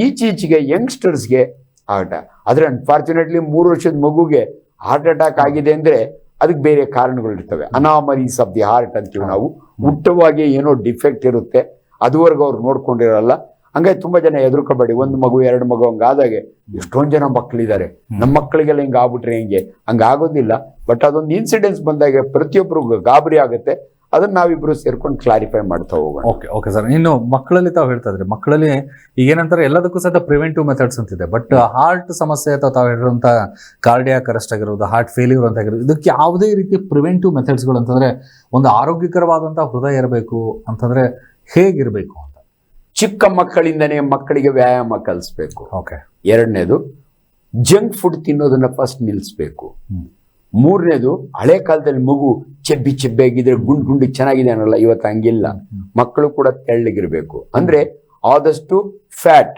ಈಚೀಚೆಗೆ ಯಂಗ್ಸ್ಟರ್ಸ್ಗೆ ಹಾರ್ಟ್, ಆದ್ರೆ ಅನ್ಫಾರ್ಚುನೇಟ್ಲಿ 3 ವರ್ಷದ ಮಗುಗೆ ಹಾರ್ಟ್ ಅಟ್ಯಾಕ್ ಆಗಿದೆ ಅಂದ್ರೆ ಅದಕ್ಕೆ ಬೇರೆ ಕಾರಣಗಳು ಇರ್ತವೆ. ಅನಾಮರೀಸ್ ಆಫ್ ದಿ ಹಾರ್ಟ್ ಅಂತೀವಿ ನಾವು. ಹುಟ್ಟುವಾಗೆ ಏನೋ ಡಿಫೆಕ್ಟ್ ಇರುತ್ತೆ, ಅದುವರೆಗೂ ಅವ್ರು ನೋಡ್ಕೊಂಡಿರಲ್ಲ. ಹಂಗಾಗಿ ತುಂಬಾ ಜನ ಹೆದರ್ಕೋಬೇಡಿ, 1 ಮಗು 2 ಮಗು ಹಂಗಾದಾಗೆ ಎಷ್ಟೊಂದು ಜನ ಮಕ್ಕಳಿದ್ದಾರೆ. ನಮ್ಮ ಮಕ್ಕಳಿಗೆಲ್ಲ ಹಿಂಗೆ ಆಗ್ಬಿಟ್ರೆ ಹೆಂಗೆ, ಹಂಗಾಗೋದಿಲ್ಲ. ಬಟ್ ಅದೊಂದು ಇನ್ಸಿಡೆನ್ಸ್ ಬಂದಾಗ ಪ್ರತಿಯೊಬ್ಬರಿಗೂ ಗಾಬರಿ ಆಗುತ್ತೆ. ಅದನ್ನ ನಾವಿಬ್ರು ಸೇರ್ಕೊಂಡು ಕ್ಲಾರಿಫೈ ಮಾಡ್ತಾ ಹೋಗೋಣ. Okay sir. ಇನ್ನು ಮಕ್ಕಳಲ್ಲಿ ತಾವು ಹೇಳ್ತಾ ಇದ್ರಿ, ಮಕ್ಕಳಲ್ಲಿ ಈಗ ಏನಂತಾರೆ ಎಲ್ಲದಕ್ಕೂ ಸಹ ಪ್ರಿವೆಂಟಿವ್ ಮೆಥಡ್ಸ್ ಅಂತಿದೆ. ಬಟ್ ಹಾರ್ಟ್ ಸಮಸ್ಯೆ ಅಥವಾ ತಾವು ಹೇಳಿರುವಂತ ಕಾರ್ಡಿಯಾಕ್ ಅರೆಸ್ಟ್ ಆಗಿರೋದು, ಹಾರ್ಟ್ ಫೇಲ್ಯೂರ್ ಅಂತ ಆಗಿರೋದು, ಇದಕ್ಕೆ ಯಾವುದೇ ರೀತಿ ಪ್ರಿವೆಂಟಿವ್ ಮೆಥಡ್ಸ್ಗಳು ಅಂತಂದ್ರೆ ಒಂದು ಆರೋಗ್ಯಕರವಾದಂತಹ ಹೃದಯ ಇರಬೇಕು ಅಂತಂದ್ರೆ ಹೇಗಿರ್ಬೇಕು ಅಂತ? ಚಿಕ್ಕ ಮಕ್ಕಳಿಂದನೇ ಮಕ್ಕಳಿಗೆ ವ್ಯಾಯಾಮ ಕಲಿಸ್ಬೇಕು. ಓಕೆ. 2ನೇದು ಜಂಕ್ ಫುಡ್ ತಿನ್ನೋದನ್ನ ಫಸ್ಟ್ ನಿಲ್ಲಿಸ್ಬೇಕು. 3ನೇದು ಹಳೆ ಕಾಲದಲ್ಲಿ ಮಗು ಚೆಬ್ಬಿಯಾಗಿದ್ರೆ ಗುಂಡು ಚೆನ್ನಾಗಿದೆ ಅನ್ನಲ್ಲ, ಇವತ್ತು ಹಂಗಿಲ್ಲ. ಮಕ್ಕಳು ಕೂಡ ತೆಳ್ಳಗಿರ್ಬೇಕು. ಅಂದ್ರೆ ಆದಷ್ಟು ಫ್ಯಾಟ್,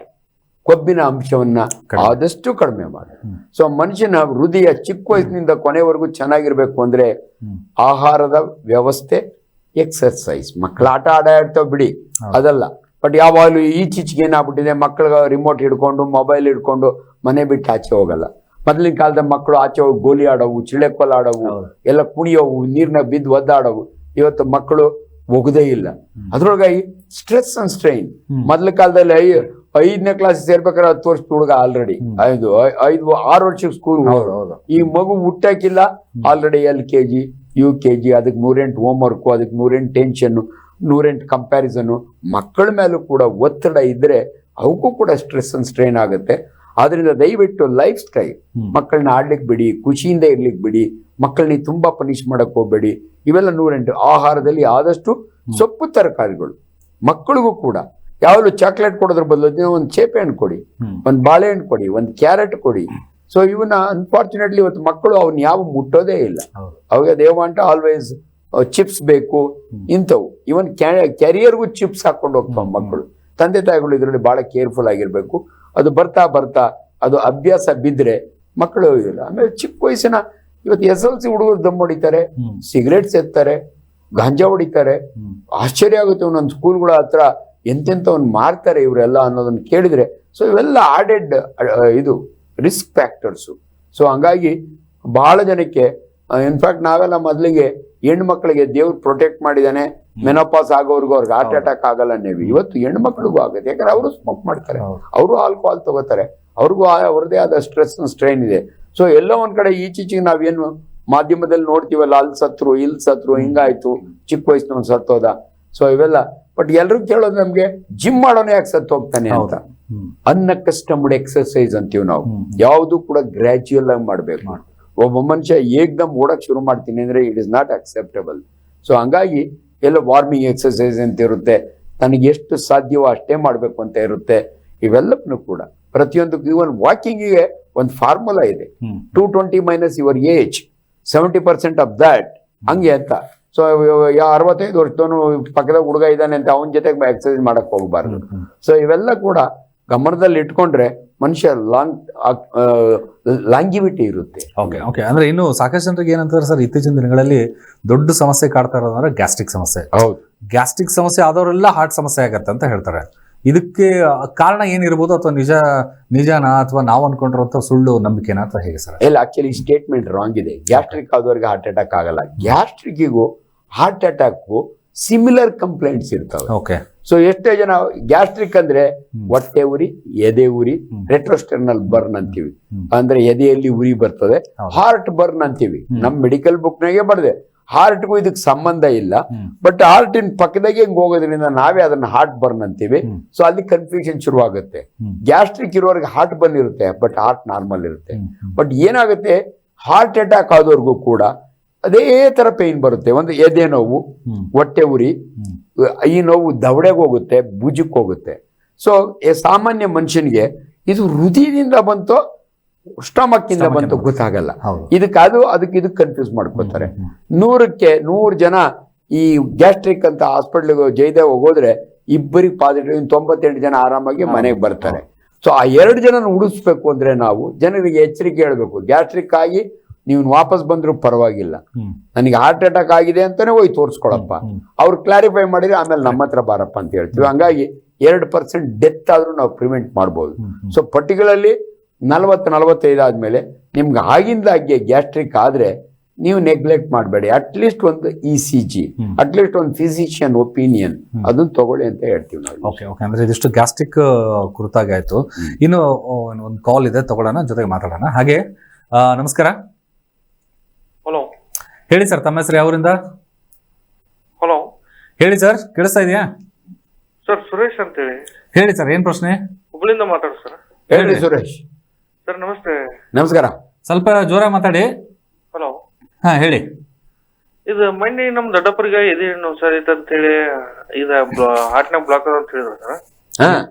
ಕೊಬ್ಬಿನ ಅಂಶವನ್ನ ಆದಷ್ಟು ಕಡಿಮೆ ಮಾಡಿ. ಸೊ ಮನುಷ್ಯನ ಹೃದಯ ಚಿಕ್ಕ ವಯಸ್ಸಿನಿಂದ ಕೊನೆವರೆಗೂ ಚೆನ್ನಾಗಿರ್ಬೇಕು ಅಂದ್ರೆ ಆಹಾರದ ವ್ಯವಸ್ಥೆ, ಎಕ್ಸರ್ಸೈಸ್. ಮಕ್ಕಳ ಆಟ ಆಡ್ತಾವ್ ಬಿಡಿ, ಅದಲ್ಲ. ಬಟ್ ಯಾವಾಗಲೂ ಈಚೀಚೆಗೆ ಏನಾಗ್ಬಿಟ್ಟಿದೆ, ಮಕ್ಕಳಿಗೆ ರಿಮೋಟ್ ಹಿಡ್ಕೊಂಡು ಮೊಬೈಲ್ ಹಿಡ್ಕೊಂಡು ಮನೆ ಬಿಟ್ಟು ಆಚೆ ಹೋಗಲ್ಲ. ಮೊದಲಿನ ಕಾಲದ ಮಕ್ಕಳು ಆಚೆ ಹೋಗಿ ಗೋಲಿ ಆಡೋವು, ಚಿಳ್ಳೆಕೊಲ್ಲ ಆಡೋವು, ಎಲ್ಲ ಕುಣಿಯೋವು, ನೀರ್ನ ಬಿದ್ದು ಒದ್ದಾಡೋವು. ಇವತ್ತು ಮಕ್ಕಳು ಹೋಗುದೇ ಇಲ್ಲ. ಅದ್ರೊಳಗಾಗಿ ಸ್ಟ್ರೆಸ್ ಅಂಡ್ ಸ್ಟ್ರೈನ್. ಮೊದಲ ಕಾಲದಲ್ಲಿ 5ನೇ ಕ್ಲಾಸ್ ಸೇರ್ಬೇಕಾದ್ರೆ 10 ವರ್ಷದ ಹುಡುಗ ಆಲ್ರೆಡಿ 6 ವರ್ಷಕ್ಕೆ ಸ್ಕೂಲ್. ಈ ಮಗು ಹುಟ್ಟಾಕಿಲ್ಲ, ಆಲ್ರೆಡಿ LKG UKG. ಅದಕ್ಕೆ 108 ಹೋಮ್ ವರ್ಕು, ಅದಕ್ಕೆ 108 ಟೆನ್ಷನ್, 108 ಕಂಪ್ಯಾರಿಸನ್. ಮಕ್ಕಳ ಮೇಲೂ ಕೂಡ ಒತ್ತಡ ಇದ್ರೆ ಅವಕ್ಕೂ ಕೂಡ ಸ್ಟ್ರೆಸ್ ಅಂಡ್ ಸ್ಟ್ರೈನ್ ಆಗುತ್ತೆ. ಆದ್ರಿಂದ ದಯವಿಟ್ಟು ಲೈಫ್ ಸ್ಟೈಲ್, ಮಕ್ಕಳನ್ನ ಆಡ್ಲಿಕ್ಕೆ ಬಿಡಿ, ಖುಷಿಯಿಂದ ಇರ್ಲಿಕ್ಕೆ ಬಿಡಿ, ಮಕ್ಕಳನ್ನ ತುಂಬಾ ಪನಿಷ್ ಮಾಡಕ್ ಹೋಗ್ಬೇಡಿ. ಇವೆಲ್ಲ 108. ಆಹಾರದಲ್ಲಿ ಆದಷ್ಟು ಸೊಪ್ಪು ತರಕಾರಿಗಳು. ಮಕ್ಕಳಿಗೂ ಕೂಡ ಯಾವಾಗಲೂ ಚಾಕ್ಲೇಟ್ ಕೊಡೋದ್ರ ಬದಲು ಒಂದು ಚೇಪೆ ಹಣ್ಣು ಕೊಡಿ, ಒಂದು ಬಾಳೆಹಣ್ಣು ಕೊಡಿ, ಒಂದು ಕ್ಯಾರೆಟ್ ಕೊಡಿ. ಸೊ ಇವನ್ನ ಅನ್ಫಾರ್ಚುನೇಟ್ಲಿ ಇವತ್ತು ಮಕ್ಕಳು ಅವನ್ನ ಯಾವ ಮುಟ್ಟೋದೇ ಇಲ್ಲ. ಅವಾಗ ದೇ ವಾಂಟ್ ಆಲ್ವೇಸ್ ಚಿಪ್ಸ್ ಬೇಕು, ಇಂಥವು. ಇವನ್ ಕ್ಯಾರಿಯರ್ಗೂ ಚಿಪ್ಸ್ ಹಾಕೊಂಡು ಹೋಗ್ತಾವ ಮಕ್ಕಳು. ತಂದೆ ತಾಯಿಗಳು ಇದರಲ್ಲಿ ಬಹಳ ಕೇರ್ಫುಲ್ ಆಗಿರ್ಬೇಕು. ಅದು ಬರ್ತಾ ಬರ್ತಾ ಅದು ಅಭ್ಯಾಸ ಬಿದ್ರೆ ಮಕ್ಕಳು ಇಲ್ಲ. ಆಮೇಲೆ ಚಿಕ್ಕ ವಯಸ್ಸಿನ ಇವತ್ತು SLC ಹುಡುಗರು ದಮ್ ಹೊಡಿತಾರೆ, ಸಿಗರೇಟ್ಸ್ ಎತ್ತಾರೆ, ಗಾಂಜಾ ಹೊಡಿತಾರೆ. ಆಶ್ಚರ್ಯ ಆಗುತ್ತೆ ಒಂದೊಂದು ಸ್ಕೂಲ್ಗಳ ಹತ್ರ ಎಂತೆಂಥವ್ನು ಮಾರ್ತಾರೆ ಇವರೆಲ್ಲ ಅನ್ನೋದನ್ನ ಕೇಳಿದ್ರೆ. ಸೊ ಇವೆಲ್ಲ ಆಡೆಡ್ ಇದು ರಿಸ್ಕ್ ಫ್ಯಾಕ್ಟರ್ಸು. ಸೊ ಹಂಗಾಗಿ ಬಹಳ ಜನಕ್ಕೆ ಇನ್ಫ್ಯಾಕ್ಟ್ ನಾವೆಲ್ಲ ಮೊದಲಿಗೆ ಹೆಣ್ಣು ಮಕ್ಕಳಿಗೆ ದೇವ್ರು ಪ್ರೊಟೆಕ್ಟ್ ಮಾಡಿದಾನೆ, ಮೆನೋಪಾಸ್ ಆಗೋರ್ಗು ಅವ್ರಿಗೆ ಹಾರ್ಟ್ ಅಟ್ಯಾಕ್ ಆಗಲ್ಲ. ನೀವು ಇವತ್ತು ಹೆಣ್ಣು ಮಕ್ಕಳಿಗೂ ಆಗುತ್ತೆ, ಯಾಕಂದ್ರೆ ಅವರು ಸ್ಮೋಕ್ ಮಾಡ್ತಾರೆ, ಅವರು ಆಲ್ಕೋಹಾಲ್ ತಗೋತಾರೆ, ಅವ್ರಿಗೂ ಅವ್ರದೇ ಆದ ಸ್ಟ್ರೆಸ್ ಸ್ಟ್ರೈನ್ ಇದೆ. ಸೊ ಎಲ್ಲೋ ಒಂದ್ ಕಡೆ ಈಚೀಚೆಗೆ ನಾವೇನು ಮಾಧ್ಯಮದಲ್ಲಿ ನೋಡ್ತೀವಲ್ಲ, ಅಲ್ಲಿ ಸತ್ರು ಇಲ್ಲಿ ಸತ್ರು, ಹಿಂಗಾಯ್ತು, ಚಿಕ್ಕ ವಯಸ್ಸಿನ ಸತ್ತೋದ. ಸೊ ಇವೆಲ್ಲ. ಬಟ್ ಎಲ್ರಿಗೂ ಕೇಳೋದು ನಮ್ಗೆ, ಜಿಮ್ ಮಾಡೋನು ಯಾಕೆ ಸತ್ತು ಹೋಗ್ತಾನೆ ಅಂತ. ಅನ್ಅಕಸ್ಟಮ್ಡ್ ಎಕ್ಸರ್ಸೈಸ್ ಅಂತೀವಿ ನಾವು. ಯಾವುದು ಕೂಡ ಗ್ರಾಜುಯಲ್ ಆಗಿ ಮಾಡ್ಬೇಕು. ಒಬ್ಬ ಮನುಷ್ಯ ಏಕ್ದಮ್ ಓಡಕ್ ಶುರು ಮಾಡ್ತೀನಿ ಅಂದ್ರೆ it is not acceptable. So ಹಂಗಾಗಿ ಎಲ್ಲ ವಾರ್ಮಿಂಗ್ ಎಕ್ಸರ್ಸೈಸ್ ಅಂತ ಇರುತ್ತೆ, ನನಗೆ ಎಷ್ಟು ಸಾಧ್ಯವೋ ಅಷ್ಟೇ ಮಾಡ್ಬೇಕು ಅಂತ ಇರುತ್ತೆ. ಇವೆಲ್ಲಕ್ಕೂ ಕೂಡ ಪ್ರತಿಯೊಂದಕ್ಕೂ, ಇವನ್ ವಾಕಿಂಗಿಗೆ ಒಂದು ಫಾರ್ಮುಲಾ ಇದೆ. 220 - ಯುವರ್ ಏಜ್, 70% ಆಫ್ ದ್ಯಾಟ್, ಹಂಗೆ ಅಂತ. ಸೊ 65 ವರ್ಷದವನು ಪಕ್ಕದ ಹುಡುಗ ಇದ್ದಾನೆ ಅಂತ ಅವನ ಜೊತೆಗೆ ಎಕ್ಸರ್ಸೈಸ್ ಮಾಡಕ್ ಹೋಗ್ಬಾರ್ದು. ಸೊ ಇವೆಲ್ಲ ಕೂಡ ಗಮನದಲ್ಲಿ ಇಟ್ಕೊಂಡ್ರೆ ಮನುಷ್ಯ ಲಾಂಗಿವಿಟಿ ಇರುತ್ತೆ. ಓಕೆ ಓಕೆ ಅಂದ್ರೆ ಇನ್ನು ಸಾಕಷ್ಟು ಜನರಿಗೆ ಏನಂತಾರೆ ಸರ್, ಇತ್ತೀಚಿನ ದಿನಗಳಲ್ಲಿ ದೊಡ್ಡ ಸಮಸ್ಯೆ ಕಾಡ್ತಾ ಇರೋದಂದ್ರೆ ಗ್ಯಾಸ್ಟ್ರಿಕ್ ಸಮಸ್ಯೆ. ಹೌದು, ಗ್ಯಾಸ್ಟ್ರಿಕ್ ಸಮಸ್ಯೆ ಆದವರೆಲ್ಲ ಹಾರ್ಟ್ ಸಮಸ್ಯೆ ಆಗತ್ತೆ ಅಂತ ಹೇಳ್ತಾರೆ. ಇದಕ್ಕೆ ಕಾರಣ ಏನಿರ್ಬೋದು, ಅಥವಾ ನಿಜನಾ ಅಥವಾ ನಾವು ಅನ್ಕೊಂಡಿರುವಂತ ಸುಳ್ಳು ನಂಬಿಕೆನಾ ಅಥವಾ ಹೇಗೆ ಸರ್? ಇಲ್ಲ, ಆಕ್ಚುಲಿ ಸ್ಟೇಟ್ಮೆಂಟ್ ರಾಂಗ್ ಇದೆ. ಗ್ಯಾಸ್ಟ್ರಿಕ್ ಆದವರಿಗೆ ಹಾರ್ಟ್ ಅಟ್ಯಾಕ್ ಆಗಲ್ಲ. ಗ್ಯಾಸ್ಟ್ರಿಕ್ಕಿಗೂ ಹಾರ್ಟ್ ಅಟ್ಯಾಕ್ಗೂ ಸಿಮಿಲರ್ ಕಂಪ್ಲೇಂಟ್ಸ್ ಇರ್ತವೆ. ಓಕೆ. ಸೊ ಎಷ್ಟೇ ಜನ ಗ್ಯಾಸ್ಟ್ರಿಕ್ ಅಂದ್ರೆ ಹೊಟ್ಟೆ ಉರಿ, ಎದೆ ಉರಿ, ರೆಟ್ರೋಸ್ಟರ್ನಲ್ ಬರ್ನ್ ಅಂತೀವಿ, ಅಂದ್ರೆ ಎದೆಯಲ್ಲಿ ಉರಿ ಬರ್ತದೆ. ಹಾರ್ಟ್ ಬರ್ನ್ ಅಂತೀವಿ, ನಮ್ ಮೆಡಿಕಲ್ ಬುಕ್ ನಾಗೆ ಬರ್ದೆ. ಹಾರ್ಟ್ಗೂ ಇದಕ್ಕೆ ಸಂಬಂಧ ಇಲ್ಲ, ಬಟ್ ಹಾರ್ಟಿನ ಪಕ್ಕದಾಗೆ ಹಿಂಗ್ ಹೋಗೋದ್ರಿಂದ ನಾವೇ ಅದನ್ನ ಹಾರ್ಟ್ ಬರ್ನ್ ಅಂತೀವಿ. ಸೊ ಅಲ್ಲಿ ಕನ್ಫ್ಯೂಷನ್ ಶುರು ಆಗುತ್ತೆ. ಗ್ಯಾಸ್ಟ್ರಿಕ್ ಇರೋರಿಗೆ ಹಾರ್ಟ್ ಬರ್ನ್ ಇರುತ್ತೆ, ಬಟ್ ಹಾರ್ಟ್ ನಾರ್ಮಲ್ ಇರುತ್ತೆ. ಬಟ್ ಏನಾಗುತ್ತೆ, ಹಾರ್ಟ್ ಅಟ್ಯಾಕ್ ಆದವ್ರಿಗೂ ಕೂಡ ಅದೇ ತರ ಪೇನ್ ಬರುತ್ತೆ. ಒಂದು ಎದೆ ನೋವು, ಹೊಟ್ಟೆ ಉರಿ, ಈ ನೋವು ದವಡೆಗೆ ಹೋಗುತ್ತೆ, ಭುಜಕ್ಕೆ ಹೋಗುತ್ತೆ. ಸೊ ಸಾಮಾನ್ಯ ಮನುಷ್ಯನಿಗೆ ಇದು ಹೃದಯದಿಂದ ಬಂತು ಸ್ಟಮಕ್ ಇಂದ ಬಂತು ಗೊತ್ತಾಗಲ್ಲ. ಅದಕ್ಕೆ ಇದಕ್ಕೆ ಕನ್ಫ್ಯೂಸ್ ಮಾಡ್ಕೋತಾರೆ. 100ಕ್ಕೆ 100 ಜನ ಈ ಗ್ಯಾಸ್ಟ್ರಿಕ್ ಅಂತ ಹಾಸ್ಪಿಟ್ಲಿಗೆ ಜಯದೇವ್ ಹೋಗೋದ್ರೆ ಇಬ್ಬರಿಗೆ ಪಾಸಿಟಿವ್, 98 ಜನ ಆರಾಮಾಗಿ ಮನೆಗೆ ಬರ್ತಾರೆ. ಸೊ ಆ 2 ಜನನ ಉಳಿಸ್ಬೇಕು ಅಂದ್ರೆ ನಾವು ಜನರಿಗೆ ಎಚ್ಚರಿಕೆ ಹೇಳ್ಬೇಕು. ಗ್ಯಾಸ್ಟ್ರಿಕ್ ಆಗಿ ನೀವು ವಾಪಸ್ ಬಂದ್ರು ಪರವಾಗಿಲ್ಲ, ನನಗೆ ಹಾರ್ಟ್ ಅಟ್ಯಾಕ್ ಆಗಿದೆ ಅಂತಾನೆ ಹೋಗಿ ತೋರಿಸ್ಕೊಳಪ್ಪ. ಅವ್ರು ಕ್ಲಾರಿಫೈ ಮಾಡಿದ್ರೆ ಆಮೇಲೆ ನಮ್ಮ ಹತ್ರ ಬಾರಪ್ಪ ಅಂತ ಹೇಳ್ತೀವಿ. ಹಂಗಾಗಿ 2% ಡೆತ್ ಆದ್ರೂ ನಾವು ಪ್ರಿವೆಂಟ್ ಮಾಡ್ಬೋದು. ಸೊ ಪರ್ಟಿಕ್ಯುಲರ್ಲಿ 40-45 ಆದ್ಮೇಲೆ ನಿಮ್ಗೆ ಆಗಿಂದಾಗೆ ಗ್ಯಾಸ್ಟ್ರಿಕ್ ಆದ್ರೆ ನೀವು ನೆಗ್ಲೆಕ್ಟ್ ಮಾಡಬೇಡಿ. ಅಟ್ಲೀಸ್ಟ್ ಒಂದು ECG, ಅಟ್ಲೀಸ್ಟ್ ಒಂದು ಫಿಸಿಷಿಯನ್ ಒಪಿನಿಯನ್ ಅದನ್ನ ತಗೊಳ್ಳಿ ಅಂತ ಹೇಳ್ತೀವಿ ನಾವು. Okay okay. ಅಂದ್ರೆ ಇದಿಷ್ಟು ಗ್ಯಾಸ್ಟ್ರಿಕ್ ಕುರಿತಾಗಿ ಆಯ್ತು. ಇನ್ನು ಒಂದು ಕಾಲ್ ಇದೆ, ತಗೊಳ್ಳೋಣ, ಜೊತೆಗೆ ಮಾತಾಡೋಣ. ಹಾಗೆ ನಮಸ್ಕಾರ. ಹಲೋ, ಹೇಳಿ ಸರ್, ತಮ್ಮ ಹೆಸರು ಯಾವೂರಿಂದ? ಹಲೋ, ಹೇಳಿ ಸರ್, ಕೇಳಿಸ್ತಾ ಇದೆಯಾ? ಸರ್ ಸುರೇಶ್ ಅಂತೇಳಿ. ಹೇಳಿ ಸರ್, ಏನ್ ಪ್ರಶ್ನೆ? ಹುಬ್ಳಿಂದ ಮಾತಾಡು ಸರ್. ಹೇಳಿ ಸುರೇಶ್. ಸರ್ ನಮಸ್ತೆ. ನಮಸ್ಕಾರ. ಸ್ವಲ್ಪ ಜೋರಾಗಿ ಮಾತಾಡಿ. ಹಲೋ. ಹಾ ಹೇಳಿ. ಇದು ಮೊನ್ನೆ ನಮ್ ದೊಡ್ಡಪ್ಪರಿಗೆ ಎದೆ ಸರ್ ಅಂತ ಹೇಳಿ ಇದು ಹಾರ್ಟ್ನಾಗ ಬ್ಲಾಕ್ ಅದ ಅಂತ ಹೇಳಿದ್ರು ಸರ್.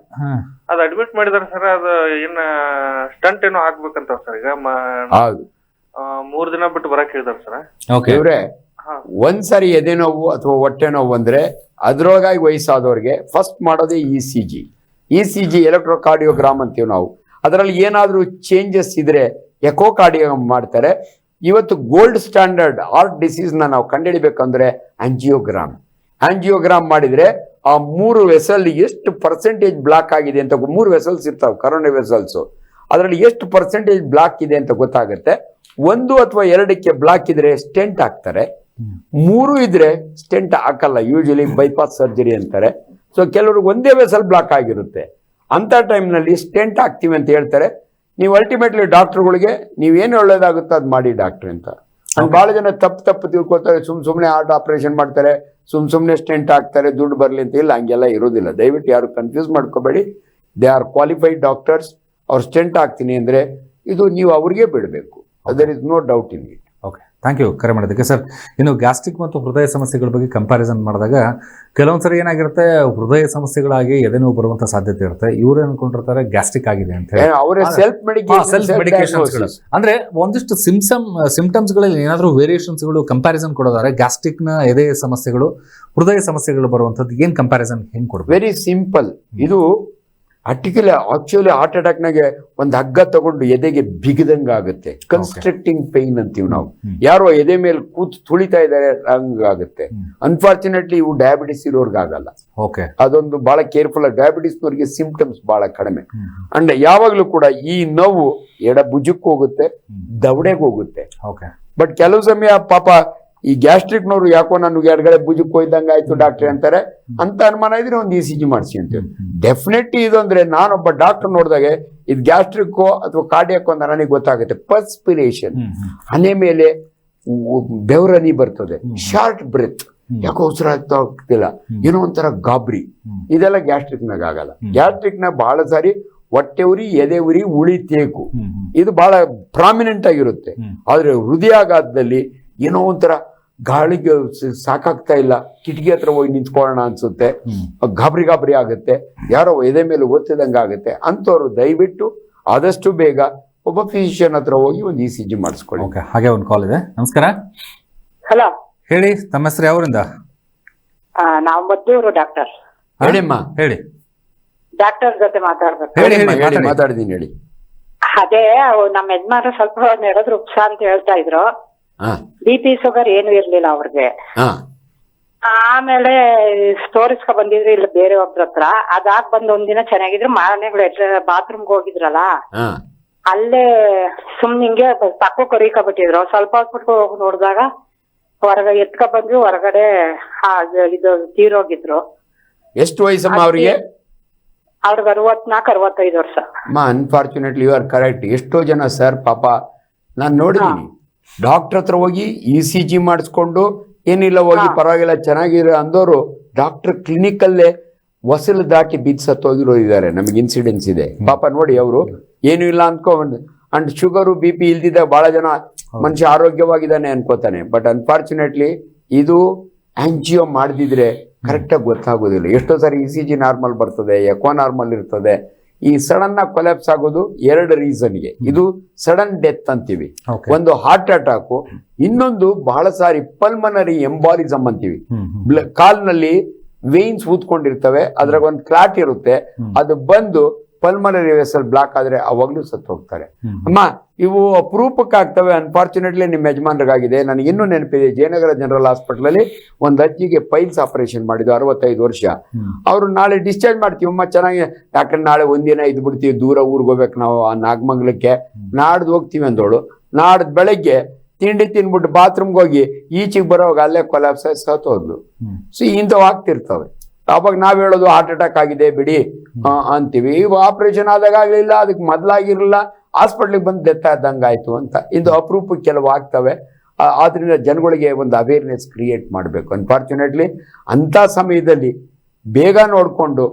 ಅದು ಅಡ್ಮಿಟ್ ಮಾಡಿದಾರೆ ಸರ್. ಅದು ಏನ ಸ್ಟಂಟ್ ಏನೋ ಹಾಕ್ಬೇಕಂತ ಸರ್. ಈಗ 3 ದಿನ ಬಿಟ್ಟು ಬರಕ್ ಹೇಳಿದಾರೆ ಸರ್. ಓಕೆ. ಇವ್ರೆ ಒಂದ್ಸರಿ ಎದೆ ನೋವು ಅಥವಾ ಹೊಟ್ಟೆ ನೋವು ಅಂದ್ರೆ ಅದ್ರೊಳಗಾಗಿ ವಯಸ್ಸಾದವ್ರಿಗೆ ಫಸ್ಟ್ ಮಾಡೋದೇ ECG, ಎಲೆಕ್ಟ್ರೋಕಾರ್ಡಿಯೋಗ್ರಾಮ್ ಅಂತೀವಿ ನಾವು. ಅದರಲ್ಲಿ ಏನಾದ್ರೂ ಚೇಂಜಸ್ ಇದ್ರೆ ಎಕೋಕಾರ್ಡಿಯೋಗ್ರಾಮ್ ಮಾಡ್ತಾರೆ. ಇವತ್ತು ಗೋಲ್ಡ್ ಸ್ಟ್ಯಾಂಡರ್ಡ್ ಹಾರ್ಟ್ ಡಿಸೀಸ್ ನಾವು ಕಂಡುಹಿಡಿಬೇಕಂದ್ರೆ ಆಂಜಿಯೋಗ್ರಾಮ್ ಮಾಡಿದ್ರೆ ಆ 3 ವೆಸಲ್ ಎಷ್ಟು ಪರ್ಸೆಂಟೇಜ್ ಬ್ಲಾಕ್ ಆಗಿದೆ ಅಂತ, 3 ವೆಸಲ್ಸ್ ಇರ್ತಾವೆ, ಕರೋನರಿ ವೆಸಲ್ಸ್, ಅದರಲ್ಲಿ ಎಷ್ಟು ಪರ್ಸೆಂಟೇಜ್ ಬ್ಲಾಕ್ ಇದೆ ಅಂತ ಗೊತ್ತಾಗುತ್ತೆ. 1 ಅಥವಾ 2ಕ್ಕೆ ಬ್ಲಾಕ್ ಇದ್ರೆ ಸ್ಟೆಂಟ್ ಹಾಕ್ತಾರೆ, 3 ಇದ್ರೆ ಸ್ಟೆಂಟ್ ಹಾಕಲ್ಲ. ಯೂಶಲಿ ಬೈಪಾಸ್ ಸರ್ಜರಿ ಅಂತಾರೆ. ಸೊ ಕೆಲವ್ರಿಗೆ ಒಂದೇ ವೆಸಲ್ ಬ್ಲಾಕ್ ಆಗಿರುತ್ತೆ. ಅಂತ ಟೈಮ್ನಲ್ಲಿ ಸ್ಟೆಂಟ್ ಹಾಕ್ತೀವಿ ಅಂತ ಹೇಳ್ತಾರೆ. ನೀವು ಅಲ್ಟಿಮೇಟ್ಲಿ ಡಾಕ್ಟರ್ಗಳಿಗೆ ನೀವೇನು ಒಳ್ಳೇದಾಗುತ್ತೋ ಅದು ಮಾಡಿ ಡಾಕ್ಟ್ರ್ ಅಂತ. ಬಹಳ ಜನ ತಪ್ಪು ತಿಳ್ಕೊತಾರೆ. ಸುಮ್ಮನೆ ಹಾರ್ಟ್ ಆಪರೇಷನ್ ಮಾಡ್ತಾರೆ, ಸುಮ್ಮನೆ ಸ್ಟೆಂಟ್ ಹಾಕ್ತಾರೆ, ದುಡ್ಡು ಬರಲಿ ಅಂತ. ಇಲ್ಲ, ಹಂಗೆಲ್ಲ ಇರೋದಿಲ್ಲ. ದಯವಿಟ್ಟು ಯಾರು ಕನ್ಫ್ಯೂಸ್ ಮಾಡ್ಕೋಬೇಡಿ. They are qualified doctors. ಅವ್ರು ಸ್ಟೆಂಟ್ ಹಾಕ್ತೀನಿ ಅಂದರೆ ಇದು ನೀವು ಅವ್ರಿಗೆ ಬಿಡಬೇಕು. There is no doubt in it. Okay, thank you ಕರೆ ಮಾಡೋದಕ್ಕೆ ಸರ್. ಇನ್ನು ಗ್ಯಾಸ್ಟ್ರಿಕ್ ಮತ್ತು ಹೃದಯ ಸಮಸ್ಯೆಗಳ ಬಗ್ಗೆ ಕಂಪ್ಯಾರಿಸನ್ ಮಾಡಿದಾಗ ಕೆಲವೊಂದ್ಸರಿ ಏನಾಗಿರುತ್ತೆ, ಹೃದಯ ಸಮಸ್ಯೆಗಳಾಗಿ ಎದೆ ನೋವು ಬರುವಂತ ಸಾಧ್ಯತೆ ಇರುತ್ತೆ. ಇವ್ರು ಅನ್ಕೊಂಡಿರ್ತಾರೆ ಗ್ಯಾಸ್ಟ್ರಿಕ್ ಆಗಿದೆ ಅಂತ ಹೇಳಿ. ಅವರೇ ಸೆಲ್ಫ್ ಮೆಡಿಕೇಶನ್ ಅಂದ್ರೆ ಒಂದಿಷ್ಟು ಸಿಂಪ್ಟಮ್ಸ್ ಗಳಲ್ಲಿ ಏನಾದರೂ ವೇರಿಯೇಷನ್ಸ್ಗಳು ಕಂಪ್ಯಾರಿಸನ್ ಕೊಡೋದಾದ್ರೆ ಗ್ಯಾಸ್ಟ್ರಿಕ್ ನ ಎದೆ ಸಮಸ್ಯೆಗಳು, ಹೃದಯ ಸಮಸ್ಯೆಗಳು ಬರುವಂತದ್ದು ಏನ್ ಕಂಪ್ಯಾರಿಸನ್ ಹೆಂಗ್ ಕೊಡ್ಬೇಕು? Very simple. ಇದು ಆಕ್ಚುಲಿ ಹಾರ್ಟ್ ಅಟ್ಯಾಕ್ನಾಗೆ ಒಂದು ಹಗ್ಗ ತಗೊಂಡು ಎದೆಗೆ ಬಿಗದಂಗ ಆಗುತ್ತೆ. ಕನ್ಸ್ಟ್ರಕ್ಟಿಂಗ್ ಪೈನ್ ಅಂತೀವಿ ನಾವು. ಯಾರೋ ಎದೆ ಮೇಲೆ ಕೂತು ತುಳಿತಾ ಇದ್ದಾರೆ ಹಂಗಾಗುತ್ತೆ. ಅನ್ಫಾರ್ಚುನೇಟ್ಲಿ ಇವು ಡಯಾಬಿಟಿಸ್ ಇರೋರ್ಗಾಗಲ್ಲ. ಓಕೆ, ಅದೊಂದು ಬಹಳ ಕೇರ್ಫುಲ್. ಡಯಾಬಿಟಿಸ್ನವ್ರಿಗೆ ಸಿಂಪ್ಟಮ್ಸ್ ಬಹಳ ಕಡಿಮೆ. ಅಂಡ್ ಯಾವಾಗ್ಲೂ ಕೂಡ ಈ ನೋವು ಎಡ ಭುಜಕ್ಕೆ ಹೋಗುತ್ತೆ, ದವಡೆಗೆ ಹೋಗುತ್ತೆ. ಓಕೆ. ಬಟ್ ಕೆಲವು ಸಮಯ ಪಾಪ ಈ ಗ್ಯಾಸ್ಟ್ರಿಕ್ನವ್ರು ಯಾಕೋ ನನಗೆ ಎಡಗಡೆ ಭುಜಕ್ಕೆ ಹೋಯ್ದಂಗ ಆಯ್ತು ಡಾಕ್ಟ್ರೆ ಅಂತಾರೆ. ಅಂತ ಅನುಮಾನ ಇದ್ರೆ ಒಂದು ECG ಮಾಡಿಸಿ ಅಂತೇಳಿ. ಡೆಫಿನೆಟ್ಲಿ ಇದು ಅಂದ್ರೆ ನಾನೊಬ್ಬ ಡಾಕ್ಟರ್ ನೋಡಿದಾಗ ಇದು ಗ್ಯಾಸ್ಟ್ರಿಕ್ಕೋ ಅಥವಾ ಕಾರ್ಡಿಯಾಕೋ ಅಂತ ನನಗೆ ಗೊತ್ತಾಗುತ್ತೆ. ಪರ್ಸ್ಪಿರೇಷನ್, ಹಣೆ ಮೇಲೆ ಬೆವರನಿ ಬರ್ತದೆ, ಶಾರ್ಟ್ ಬ್ರೆತ್, ಯಾಕೋ ಉಸಿರಾಗ್ತಾ ಹೋಗ್ತಿಲ್ಲ, ಏನೋ ಒಂಥರ ಗಾಬರಿ, ಇದೆಲ್ಲ ಗ್ಯಾಸ್ಟ್ರಿಕ್ನಾಗ ಆಗಲ್ಲ. ಗ್ಯಾಸ್ಟ್ರಿಕ್ನ ಬಹಳ ಸಾರಿ ಹೊಟ್ಟೆ ಉರಿ, ಎದೆ ಉರಿ, ಉಳಿ ತೇಕು, ಇದು ಬಹಳ ಪ್ರಾಮಿನೆಂಟ್ ಆಗಿರುತ್ತೆ. ಆದ್ರೆ ಹೃದಯಾಘಾತದಲ್ಲಿ ಏನೋ ಒಂಥರ ಗಾಳಿಗೆ ಸಾಕಾಗ್ತಾ ಇಲ್ಲ, ಕಿಟಕಿ ಹತ್ರ ಹೋಗಿ ನಿಂತ್ಕೊಳ್ಳೋಣ ಅನ್ಸುತ್ತೆ, ಗಾಬರಿ ಆಗುತ್ತೆ, ಯಾರೋ ಎದೆ ಮೇಲೆ ಒತ್ತಿದಂಗ ಆಗುತ್ತೆ. ಅಂತವ್ರು ದಯವಿಟ್ಟು ಆದಷ್ಟು ಬೇಗ ಒಬ್ಬ ಫಿಸಿಷಿಯನ್ ಹತ್ರ ಹೋಗಿ ಒಂದು ECG ಮಾಡಿಸ್ಕೊಳ್ಳಿ. ಹಾಗೆ ಒಂದು ಕಾಲ್ ಇದೆ. ನಮಸ್ಕಾರ. ಹಲೋ. ಹೇಳಿ ತಮ್ಮ ಹೆಸರು ಯಾವರಿಂದ? ನಾವು ಮದ್ದೂರು ಡಾಕ್ಟರ್. ಹೇಳಿಮ್ಮ. ಹೇಳಿ ಡಾಕ್ಟರ್ ಜೊತೆ ಮಾತಾಡ್ಬೇಕು. ಹೇಳಿಮ್ಮ, ಹೇಳಿ, ಮಾತಾಡಿ. ಮಾತಾಡ್ತೀನಿ ಹೇಳಿ. ಅದೇ ನಮ್ಮ ಯಜಮಾನ ಸ್ವಲ್ಪ ನಡೆದ್ರು ಉಪ್ಸ ಅಂತ ಹೇಳ್ತಾ ಇದ್ರು. ಹಾ BP ಶುಗರ್ ಏನು ಇರ್ಲಿಲ್ಲ ಅವ್ರಿಗೆ. ಹಾ ಆಮೇಲೆ ತೋರಿಸ್ಕೊ ಬಂದಿದ್ರು ಇಲ್ಲಿ ಬೇರೆ ಒಬ್ರ ಹತ್ರ. ಅದಾಗ್ ಬಂದ್ ಒಂದಿನ ಚೆನ್ನಾಗಿದ್ರು, ಮಾರನೆಗಳು ಬಾತ್ರೂಮ್ಗೆ ಹೋಗಿದ್ರಲ್ಲ, ಹಾ ಅಲ್ಲೇ ಸುಮ್ನೆ ಹಿಂಗೆ ಪಕ್ಕ ಕೊರಿಕಬಿಟ್ಟಿದ್ರು. ಸ್ವಲ್ಪ ಹೊತ್ಬಿಟ್ಟು ಹೋಗಿ ನೋಡಿದಾಗ ಹೊರಗಡೆ ಎತ್ಕೊ ಬಂದ್ರು, ಹೊರಗಡೆ ಇದು ತೀರೋಗಿದ್ರು. ಎಷ್ಟು ವಯಸ್ಸಮ್ಮ ಅವ್ರಿಗೆ? ಅವ್ರಿಗೆ 64-65 ವರ್ಷ. Unfortunately you are correct. ಎಷ್ಟೋ ಜನ ಸರ್ ಪಾಪ ನಾನು ನೋಡಿದ್ದೀನಿ, ಡಾಕ್ಟರ್ ಹತ್ರ ಹೋಗಿ ECG ಮಾಡಿಸ್ಕೊಂಡು ಏನಿಲ್ಲ ಹೋಗಿ ಪರವಾಗಿಲ್ಲ ಚೆನ್ನಾಗಿರೋ ಅಂದೋರು ಡಾಕ್ಟರ್ ಕ್ಲಿನಿಕಲ್ಲೇ ಹೊಸಲು ದಾಟಿ ಬಿದ್ದು ಸತ್ತೋಗಿರೋದಿದ್ದಾರೆ. ನಮಗೆ ಇನ್ಸಿಡೆನ್ಸ್ ಇದೆ ಪಾಪ. ನೋಡಿ ಅವರು ಏನು ಇಲ್ಲ ಅನ್ಕೊಂಡು ಅಂಡ್ ಶುಗರು BP ಇಲ್ದಿದ್ದ ಬಹಳ ಜನ ಮನುಷ್ಯ ಆರೋಗ್ಯವಾಗಿದ್ದಾನೆ ಅನ್ಕೋತಾನೆ. ಬಟ್ ಅನ್ಫಾರ್ಚುನೇಟ್ಲಿ ಇದು ಆಂಜಿಯೋ ಮಾಡದಿದ್ರೆ ಕರೆಕ್ಟಾಗಿ ಗೊತ್ತಾಗೋದಿಲ್ಲ. ಎಷ್ಟೋ ಸಾರಿ ECG ನಾರ್ಮಲ್ ಬರ್ತದೆ, ಎಕೋ ನಾರ್ಮಲ್ ಇರ್ತದೆ. ಈ ಸಡನ್ ಆಗಿ ಕೊಲ್ಯಾಪ್ಸ್ ಆಗೋದು 2 ರೀಸನ್ಗೆ. ಇದು ಸಡನ್ ಡೆತ್ ಅಂತೀವಿ, ಒಂದು ಹಾರ್ಟ್ ಅಟ್ಯಾಕು, ಇನ್ನೊಂದು ಬಹಳ ಸಾರಿ ಪಲ್ಮನರಿ ಎಂಬಾಲಿಸಮ್ ಅಂತೀವಿ. ಕಾಲ್ನಲ್ಲಿ ವೇನ್ಸ್ ಊದ್ಕೊಂಡಿರ್ತವೆ, ಅದ್ರಾಗ ಒಂದು ಕ್ಲಾಟ್ ಇರುತ್ತೆ, ಅದು ಬಂದು ಪಲ್ಮನರಿ ವೆಸಲ್ ಬ್ಲಾಕ್ ಆದ್ರೆ ಅವಾಗ್ಲೂ ಸತ್ತು ಹೋಗ್ತಾರೆ. ಅಮ್ಮ ಇವು ಅಪರೂಪಕ್ಕೆ ಆಗ್ತವೆ. ಅನ್ಫಾರ್ಚುನೇಟ್ಲಿ ನಿಮ್ಮ ಯಜಮಾನ್ರಿಗಾಗಿದೆ. ನನಗೆ ಇನ್ನೂ ನೆನಪಿದೆ, ಜಯನಗರ ಜನರಲ್ ಹಾಸ್ಪಿಟಲ್ ಅಲ್ಲಿ ಒಂದು ಅಜ್ಜಿಗೆ ಪೈಲ್ಸ್ ಆಪರೇಷನ್ ಮಾಡಿದ್ದು, 65 ವರ್ಷ. ಅವರು ನಾಳೆ ಡಿಸ್ಚಾರ್ಜ್ ಮಾಡ್ತೀವಿ ಅಮ್ಮ ಚೆನ್ನಾಗಿ, ಯಾಕಂದ್ರೆ ನಾಳೆ ಒಂದಿನ ಇದ್ ಬಿಡ್ತೀವಿ, ದೂರ ಊರಿಗೆ ಹೋಗ್ಬೇಕು ನಾವು ನಾಗಮಂಗಲಕ್ಕೆ, ನಾಡ್ದು ಹೋಗ್ತೀವಿ ಅಂದೋಳು. ನಾಡ್ದು ಬೆಳಗ್ಗೆ ತಿಂಡಿ ತಿನ್ಬಿಟ್ಟು ಬಾತ್ರೂಮ್ಗೆ ಹೋಗಿ ಈಚೆಗೆ ಬರೋವಾಗ ಅಲ್ಲೇ ಕೊಲ್ಯಾಪ್ಸ್ ಸತ್ತೋದ್ಲು. ಸೊ ಇಂಥವು ಆಗ್ತಿರ್ತವೆ. ಅವಾಗ ನಾವ್ ಹೇಳೋದು ಹಾರ್ಟ್ ಅಟ್ಯಾಕ್ ಆಗಿದೆ ಬಿಡಿ ಅಂತೀವಿ. ಆಪರೇಷನ್ ಆದಾಗ ಆಗ್ಲಿಲ್ಲ, ಅದಕ್ಕೆ ಮೊದಲಾಗಿರಲಿಲ್ಲ, ಹಾಸ್ಪಿಟ್ಲಿಗೆ ಬಂದು ಡೆತ್ ಆದಂಗೆ ಆಯ್ತು ಅಂತ. ಇದು ಅಪರೂಪಕ್ಕೆ ಕೆಲವು ಆಗ್ತವೆ. ಆದ್ರಿಂದ ಜನಗಳಿಗೆ ಒಂದು ಅವೇರ್ನೆಸ್ ಕ್ರಿಯೇಟ್ ಮಾಡಬೇಕು. ಅನ್ಫಾರ್ಚುನೇಟ್ಲಿ ಅಂಥ ಸಮಯದಲ್ಲಿ ಬೇಗ ನೋಡಿಕೊಂಡು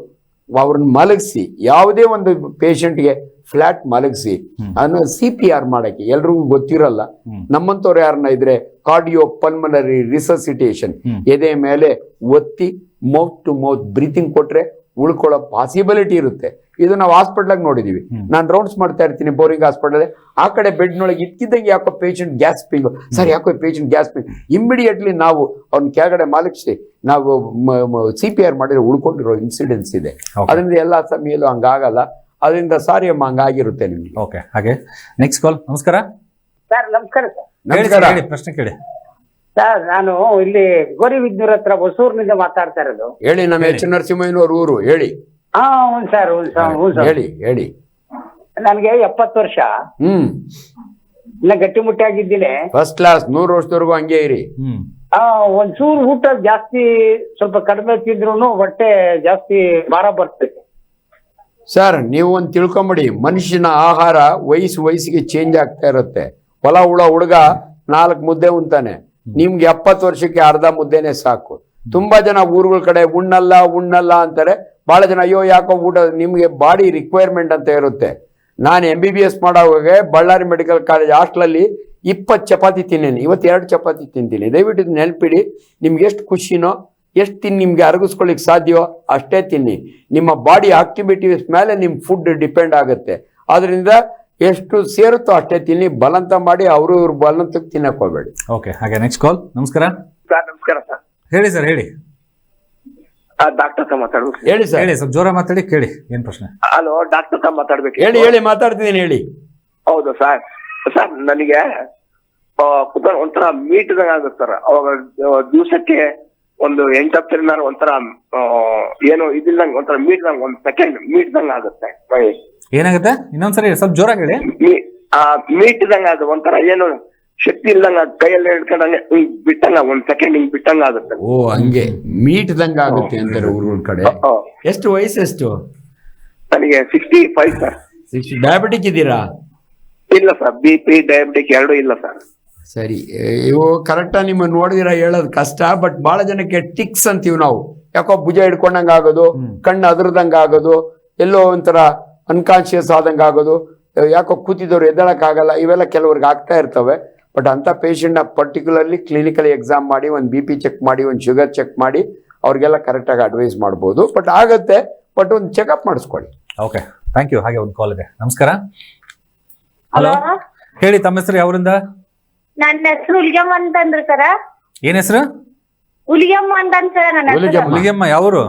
ಅವ್ರನ್ನ ಮಲಗಿಸಿ, ಯಾವುದೇ ಒಂದು ಪೇಷಂಟ್ಗೆ ಫ್ಲಾಟ್ ಮಲಗಿಸಿ ಅದನ್ನ CPR ಮಾಡಕ್ಕೆ ಎಲ್ರಿಗೂ ಗೊತ್ತಿರಲ್ಲ. ನಮ್ಮಂಥವ್ರು ಯಾರನ್ನ ಇದ್ರೆ ಕಾರ್ಡಿಯೋ ಪಲ್ಮನರಿ ರಿಸಸಿಟೇಷನ್, ಎದೆ ಮೇಲೆ ಒತ್ತಿ ಮೌತ್ ಟು ಮೌತ್ ಬ್ರೀತಿಂಗ್ ಕೊಟ್ರೆ ಉಳ್ಕೊಳ್ಳೋ ಪಾಸಿಬಿಲಿಟಿ ಇರುತ್ತೆ. ಇದು ನಾವು ಹಾಸ್ಪಿಟ್ಲಾಗ ನೋಡಿದೀವಿ. ನಾನು ರೌಂಡ್ಸ್ ಮಾಡ್ತಾ ಇರ್ತೀನಿ ಬೋರಿಂಗ್ ಹಾಸ್ಪಿಟಲ್, ಆ ಕಡೆ ಬೆಡ್ನೊಳಗೆ ಇಕ್ಕಿದ್ದಂಗೆ ಯಾಕೋ ಪೇಷಂಟ್ ಗ್ಯಾಸ್ಪಿಂಗ್, ಸರ್ ಯಾಕೋ ಪೇಷಂಟ್ ಗ್ಯಾಸ್ಪಿಂಗ್, ಇಮ್ಮಿಡಿಯೇಟ್ಲಿ ನಾವು ಅವ್ನ ಕೆಳಗಡೆ ಮಲಗಿಸಿ ನಾವು CPR ಮಾಡಿದ್ರೆ ಉಳ್ಕೊಂಡಿರೋ ಇನ್ಸಿಡೆನ್ಸ್ ಇದೆ. ಅದರಿಂದ ಎಲ್ಲಾ ಸಮಯಲ್ಲೂ ಹಂಗಾಗಲ್ಲ. ಅದರಿಂದ ಸಾರಿ ಅಮ್ಮ, ಹಂಗಾಗಿರುತ್ತೆ ನಿಮ್ಗೆ. ಓಕೆ, ಹಾಗೆ ನೆಕ್ಸ್ಟ್ ಕಾಲ್. ನಮಸ್ಕಾರ ಸರ್ ನಮಸ್ಕಾರ ಸರ್. ನಮಸ್ಕಾರ. ಹೇಳಿ, ಪ್ರಶ್ನೆ ಕೇಳಿ ಸರ್. ನಾನು ಇಲ್ಲಿ ಗೋರಿಬಿದ್ನೂರ್ ಹತ್ರ ಹೊಸೂರಿನಿಂದ ಮಾತಾಡ್ತಾ ಇರೋದು. ಹೇಳಿ, ನಮ್ಮ H. ನರಸಿಂಹಯ್ಯನವ್ರ ಊರು. ಹೇಳಿ. ಹ್ಞೂ ಸರ್, ಹ್ಞೂ ಸರ್. ಹೇಳಿ ಹೇಳಿ. ನನಗೆ 70 ವರ್ಷ, ಇನ್ನ ಗಟ್ಟಿಮುಟ್ಟಾಗಿದ್ದೀನಿ. ಫಸ್ಟ್ ಕ್ಲಾಸ್, 100 ವರ್ಷದವರೆಗೂ ಹಂಗೆ ಇರಿ. ಒಂಚೂರು ಊಟ ಜಾಸ್ತಿ ಸ್ವಲ್ಪ ಕಡಿಮೆ ತಿಂದ್ರು ಹೊಟ್ಟೆ ಜಾಸ್ತಿ ಭಾರ ಬರ್ತದೆ. ಸರ್ ನೀವು ಒಂದು ತಿಳ್ಕೊಂಬಿಡಿ, ಮನುಷ್ಯನ ಆಹಾರ ವಯಸ್ಸಿಗೆ ಚೇಂಜ್ ಆಗ್ತಾ ಇರುತ್ತೆ. ಹೊಲ ಹುಡುಗ 4 ಮುದ್ದೆ ಉಣ್ತಾನೆ, ನಿಮ್ಗೆ 70 ವರ್ಷಕ್ಕೆ ಅರ್ಧ ಮುದ್ದೆನೆ ಸಾಕು. ತುಂಬಾ ಜನ ಊರುಗಳ ಕಡೆ ಉಣ್ಣಲ್ಲ ಅಂತಾರೆ. ಬಹಳ ಜನ ಅಯ್ಯೋ ಯಾಕೋ ಊಟ, ನಿಮ್ಗೆ ಬಾಡಿ ರಿಕ್ವೈರ್ಮೆಂಟ್ ಅಂತ ಇರುತ್ತೆ. ನಾನು MBBS ಮಾಡೋವಾಗ ಬಳ್ಳಾರಿ ಮೆಡಿಕಲ್ ಕಾಲೇಜ್ ಹಾಸ್ಟೆಲಲ್ಲಿ 20 ಚಪಾತಿ ತಿನ್ನೇನಿ, ಇವತ್ತು 2 ಚಪಾತಿ ತಿಂತೀನಿ. ದಯವಿಟ್ಟು ಇದು ನೆನಪಿಡಿ. ನಿಮ್ಗೆ ಎಷ್ಟು ಖುಷಿನೋ, ಎಷ್ಟು ತಿನ್ನಿ ನಿಮ್ಗೆ ಅರಗಿಸ್ಕೊಳ್ಳಿಕ್ ಸಾಧ್ಯವೋ ಅಷ್ಟೇ ತಿನ್ನಿ. ನಿಮ್ಮ ಬಾಡಿ ಆಕ್ಟಿವಿಟೀಸ್ ಮೇಲೆ ನಿಮ್ಮ ಫುಡ್ ಡಿಪೆಂಡ್ ಆಗುತ್ತೆ. ಆದ್ರಿಂದ ಎಷ್ಟು ಸೇರುತ್ತೋ ಅಷ್ಟೇ ತಿನ್ನಿ. ಬಲಂತ ಮಾಡಿ ಇವ್ರು ಬಲಂತಕ್ಕೆ ತಿನ್ನಕ್ ಹೋಗ್ಬೇಡಿ. ಓಕೆ, ಹಾಗೆ ನೆಕ್ಸ್ಟ್ ಕಾಲ್. ನಮಸ್ಕಾರ ಸರ್. ನಮಸ್ಕಾರ ಸರ್. ಹೇಳಿ ಸರ್, ಹೇಳಿ. ಡಾಕ್ಟರ್ ಹತ್ರ ಮಾತಾಡ್ಬೇಕು. ಹೇಳಿ ಸರ್. ಹೇಳಿ, ಸ್ವಲ್ಪ ಜೋರ ಮಾತಾಡಿ, ಕೇಳಿ ಏನ್ ಪ್ರಶ್ನೆ. ಹಲೋ, ಡಾಕ್ಟರ್ ಹತ್ರ ಮಾತಾಡ್ಬೇಕು. ಹೇಳಿ ಮಾತಾಡ್ತಿದ್ದೀನಿ, ಹೇಳಿ. ಹೌದು ಸರ್. ಸರ್ ನನಗೆ ಒಂಥರ ಮೀಟ್ದಂಗ ಆಗುತ್ತೆ ಸರ್. ಅವಾಗ ದಿವಸಕ್ಕೆ ಒಂದು 8 ಒಂಥರ ಏನು ಇದಿಲ್ದಂಗ ಒಂಥರ ಮೀಟ್ದಂಗ, 1 ಸೆಕೆಂಡ್ ಮೀಟ್ದಂಗ ಆಗುತ್ತೆ. ಏನಾಗುತ್ತೆ? ಇನ್ನೊಂದ್ಸರಿ ಸ್ವಲ್ಪ ಜೋರಾಗಿ ಹೇಳಿ. ಮೀಟ್ದಂಗ ಅದು ಒಂಥರ ಏನು ಶಕ್ತಿ ಇಲ್ದಂಗ, ಕೈಯಲ್ಲಿ ಹಿಡ್ಕೊಂಡಂಗೆ ಬಿಟ್ಟಂಗ 1 ಸೆಕೆಂಡ್ ಹಿಂಗ್ ಬಿಟ್ಟಂಗ ಆಗುತ್ತೆ. ಓ ಹಂಗೆ ಮೀಟ್ದಂಗ ಆಗುತ್ತೆ ಅಂತಾರೆ ಊರುಗಳ ಕಡೆ. ಎಷ್ಟು ವಯಸ್ಸೆಷ್ಟು? ನನಗೆ 65 ಸರ್. 60. ಡಯಾಬಿಟಿಕ್ ಇದ್ದೀರಾ? ಇಲ್ಲ ಸರ್, BP ಡಯಾಬಿಟಿಕ್ 2 ಇಲ್ಲ ಸರ್. ಸರಿ, ಇವು ಕರೆಕ್ಟಾಗಿ ನಿಮ್ಮ ನೋಡಿದಿರ ಹೇಳೋದು ಕಷ್ಟ. ಬಟ್ ಬಹಳ ಜನಕ್ಕೆ ಟಿಕ್ಸ್ ಅಂತೀವಿ ನಾವು. ಯಾಕೋ ಭುಜ ಹಿಡ್ಕೊಂಡಂಗ ಆಗೋದು, ಕಣ್ಣು ಅದರದಂಗ ಆಗೋದು, ಎಲ್ಲೋ ಒಂಥರ ಅನ್ಕಾನ್ಶಿಯಸ್ ಆದಂಗ ಆಗೋದು, ಯಾಕೋ ಕೂತಿದವ್ರು ಎದ್ದೇಳಕ್ಕಾಗಲ್ಲ, ಇವೆಲ್ಲ ಕೆಲವ್ರಿಗೆ ಆಗ್ತಾ ಇರ್ತವೆ. ಬಟ್ ಅಂತ ಪೇಷಂಟ್ನ ಪರ್ಟಿಕ್ಯುಲರ್ಲಿ ಕ್ಲಿನಿಕಲ್ ಎಕ್ಸಾಮ್ ಮಾಡಿ, ಒಂದು BP ಚೆಕ್ ಮಾಡಿ, ಒಂದು ಶುಗರ್ ಚೆಕ್ ಮಾಡಿ ಅವ್ರಿಗೆಲ್ಲ ಕರೆಕ್ಟಾಗಿ ಅಡ್ವೈಸ್ ಮಾಡ್ಬೋದು. ಬಟ್ ಆಗುತ್ತೆ, ಬಟ್ ಒಂದು ಚೆಕಪ್ ಮಾಡಿಸ್ಕೊಳ್ಳಿ. Okay, thank you. ಹಾಗೆ ಒಂದು ಕಾಲ್ ಇದೆ. ನಮಸ್ಕಾರ. ಹಲೋ, ಹೇಳಿ, ತಮ್ಮ ಹೆಸರು ಯಾವರಿಂದ? ನನ್ನ ಹೆಸರು ಉಲ್ಗಮ್ಮ ಅಂತಂದ್ರು ಸರ. ಏನ್ ಹೆಸರು? ಹುಲಿಗೆಮ್ಮ ಅಂತ ಸರ್ ನನ್ನ ಹೆಸರು. ಹುಲಿಗೆಮ್ಮ. ಹುಲಿಗೆಮ್ಮ, ಯಾವೂರು?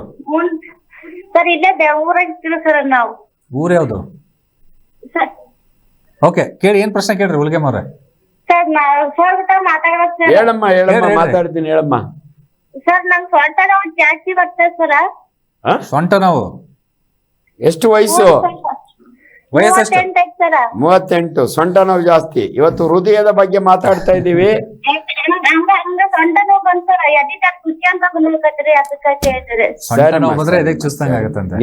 ಸರ್ ಇಲ್ಲೇ ಊರಾಗ ಇರ್ತೀವಿ ಸರ್ ನಾವು. ಊರ್ ಯಾವ್ದು? ಸರ್ ಓಕೆ, ಕೇಳಿ, ಏನ್ ಪ್ರಶ್ನೆ ಕೇಳ್ರಿ ಹುಲಿಗೆಮ್ಮ ಅವ್ರೆ. ಸರ್ ಸರ್ ಮಾತಾಡ್ಬೇಕು ಸರ್. ಹೇಳಮ್ಮ ಹೇಳ್ರಿ. ಮಾತಾಡ್ತೀನಿ ಹೇಳಮ್ಮ. ಸರ್ ನಂಗೆ ಸೊಂಟ ನೋವು ಜಾಸ್ತಿ ಬರ್ತದೆ ಸರ್. ಸೊಂಟ ನೋವು ಎಷ್ಟು ವಯಸ್ಸು? ವಯಸ್ಸೆಷ್ಟು? 38 ಐತೆ ಸರ್. 38. ಸೊಂಟ ನೋವು ಜಾಸ್ತಿ. ಇವತ್ತು ಹೃದಯದ ಬಗ್ಗೆ ಮಾತಾಡ್ತಾ ಇದ್ದೀವಿ. ಹಂಗ ಸೊಂಟ ನೋವು ಬಂದ್ ಸರ್, ಎದಿ ಖುಷಿ ಅಂತ ಬಂದ್ರಿ ಅದಕ್ಕೆ ಕೇಳ್ತಾರೆ. ಸೊಂಟ ನೋವು ಬಂದ್ರೆ ಇದಕ್ಕೆ ಚುಸ್ತಂಗ ಆಗತ್ತಂತೆ.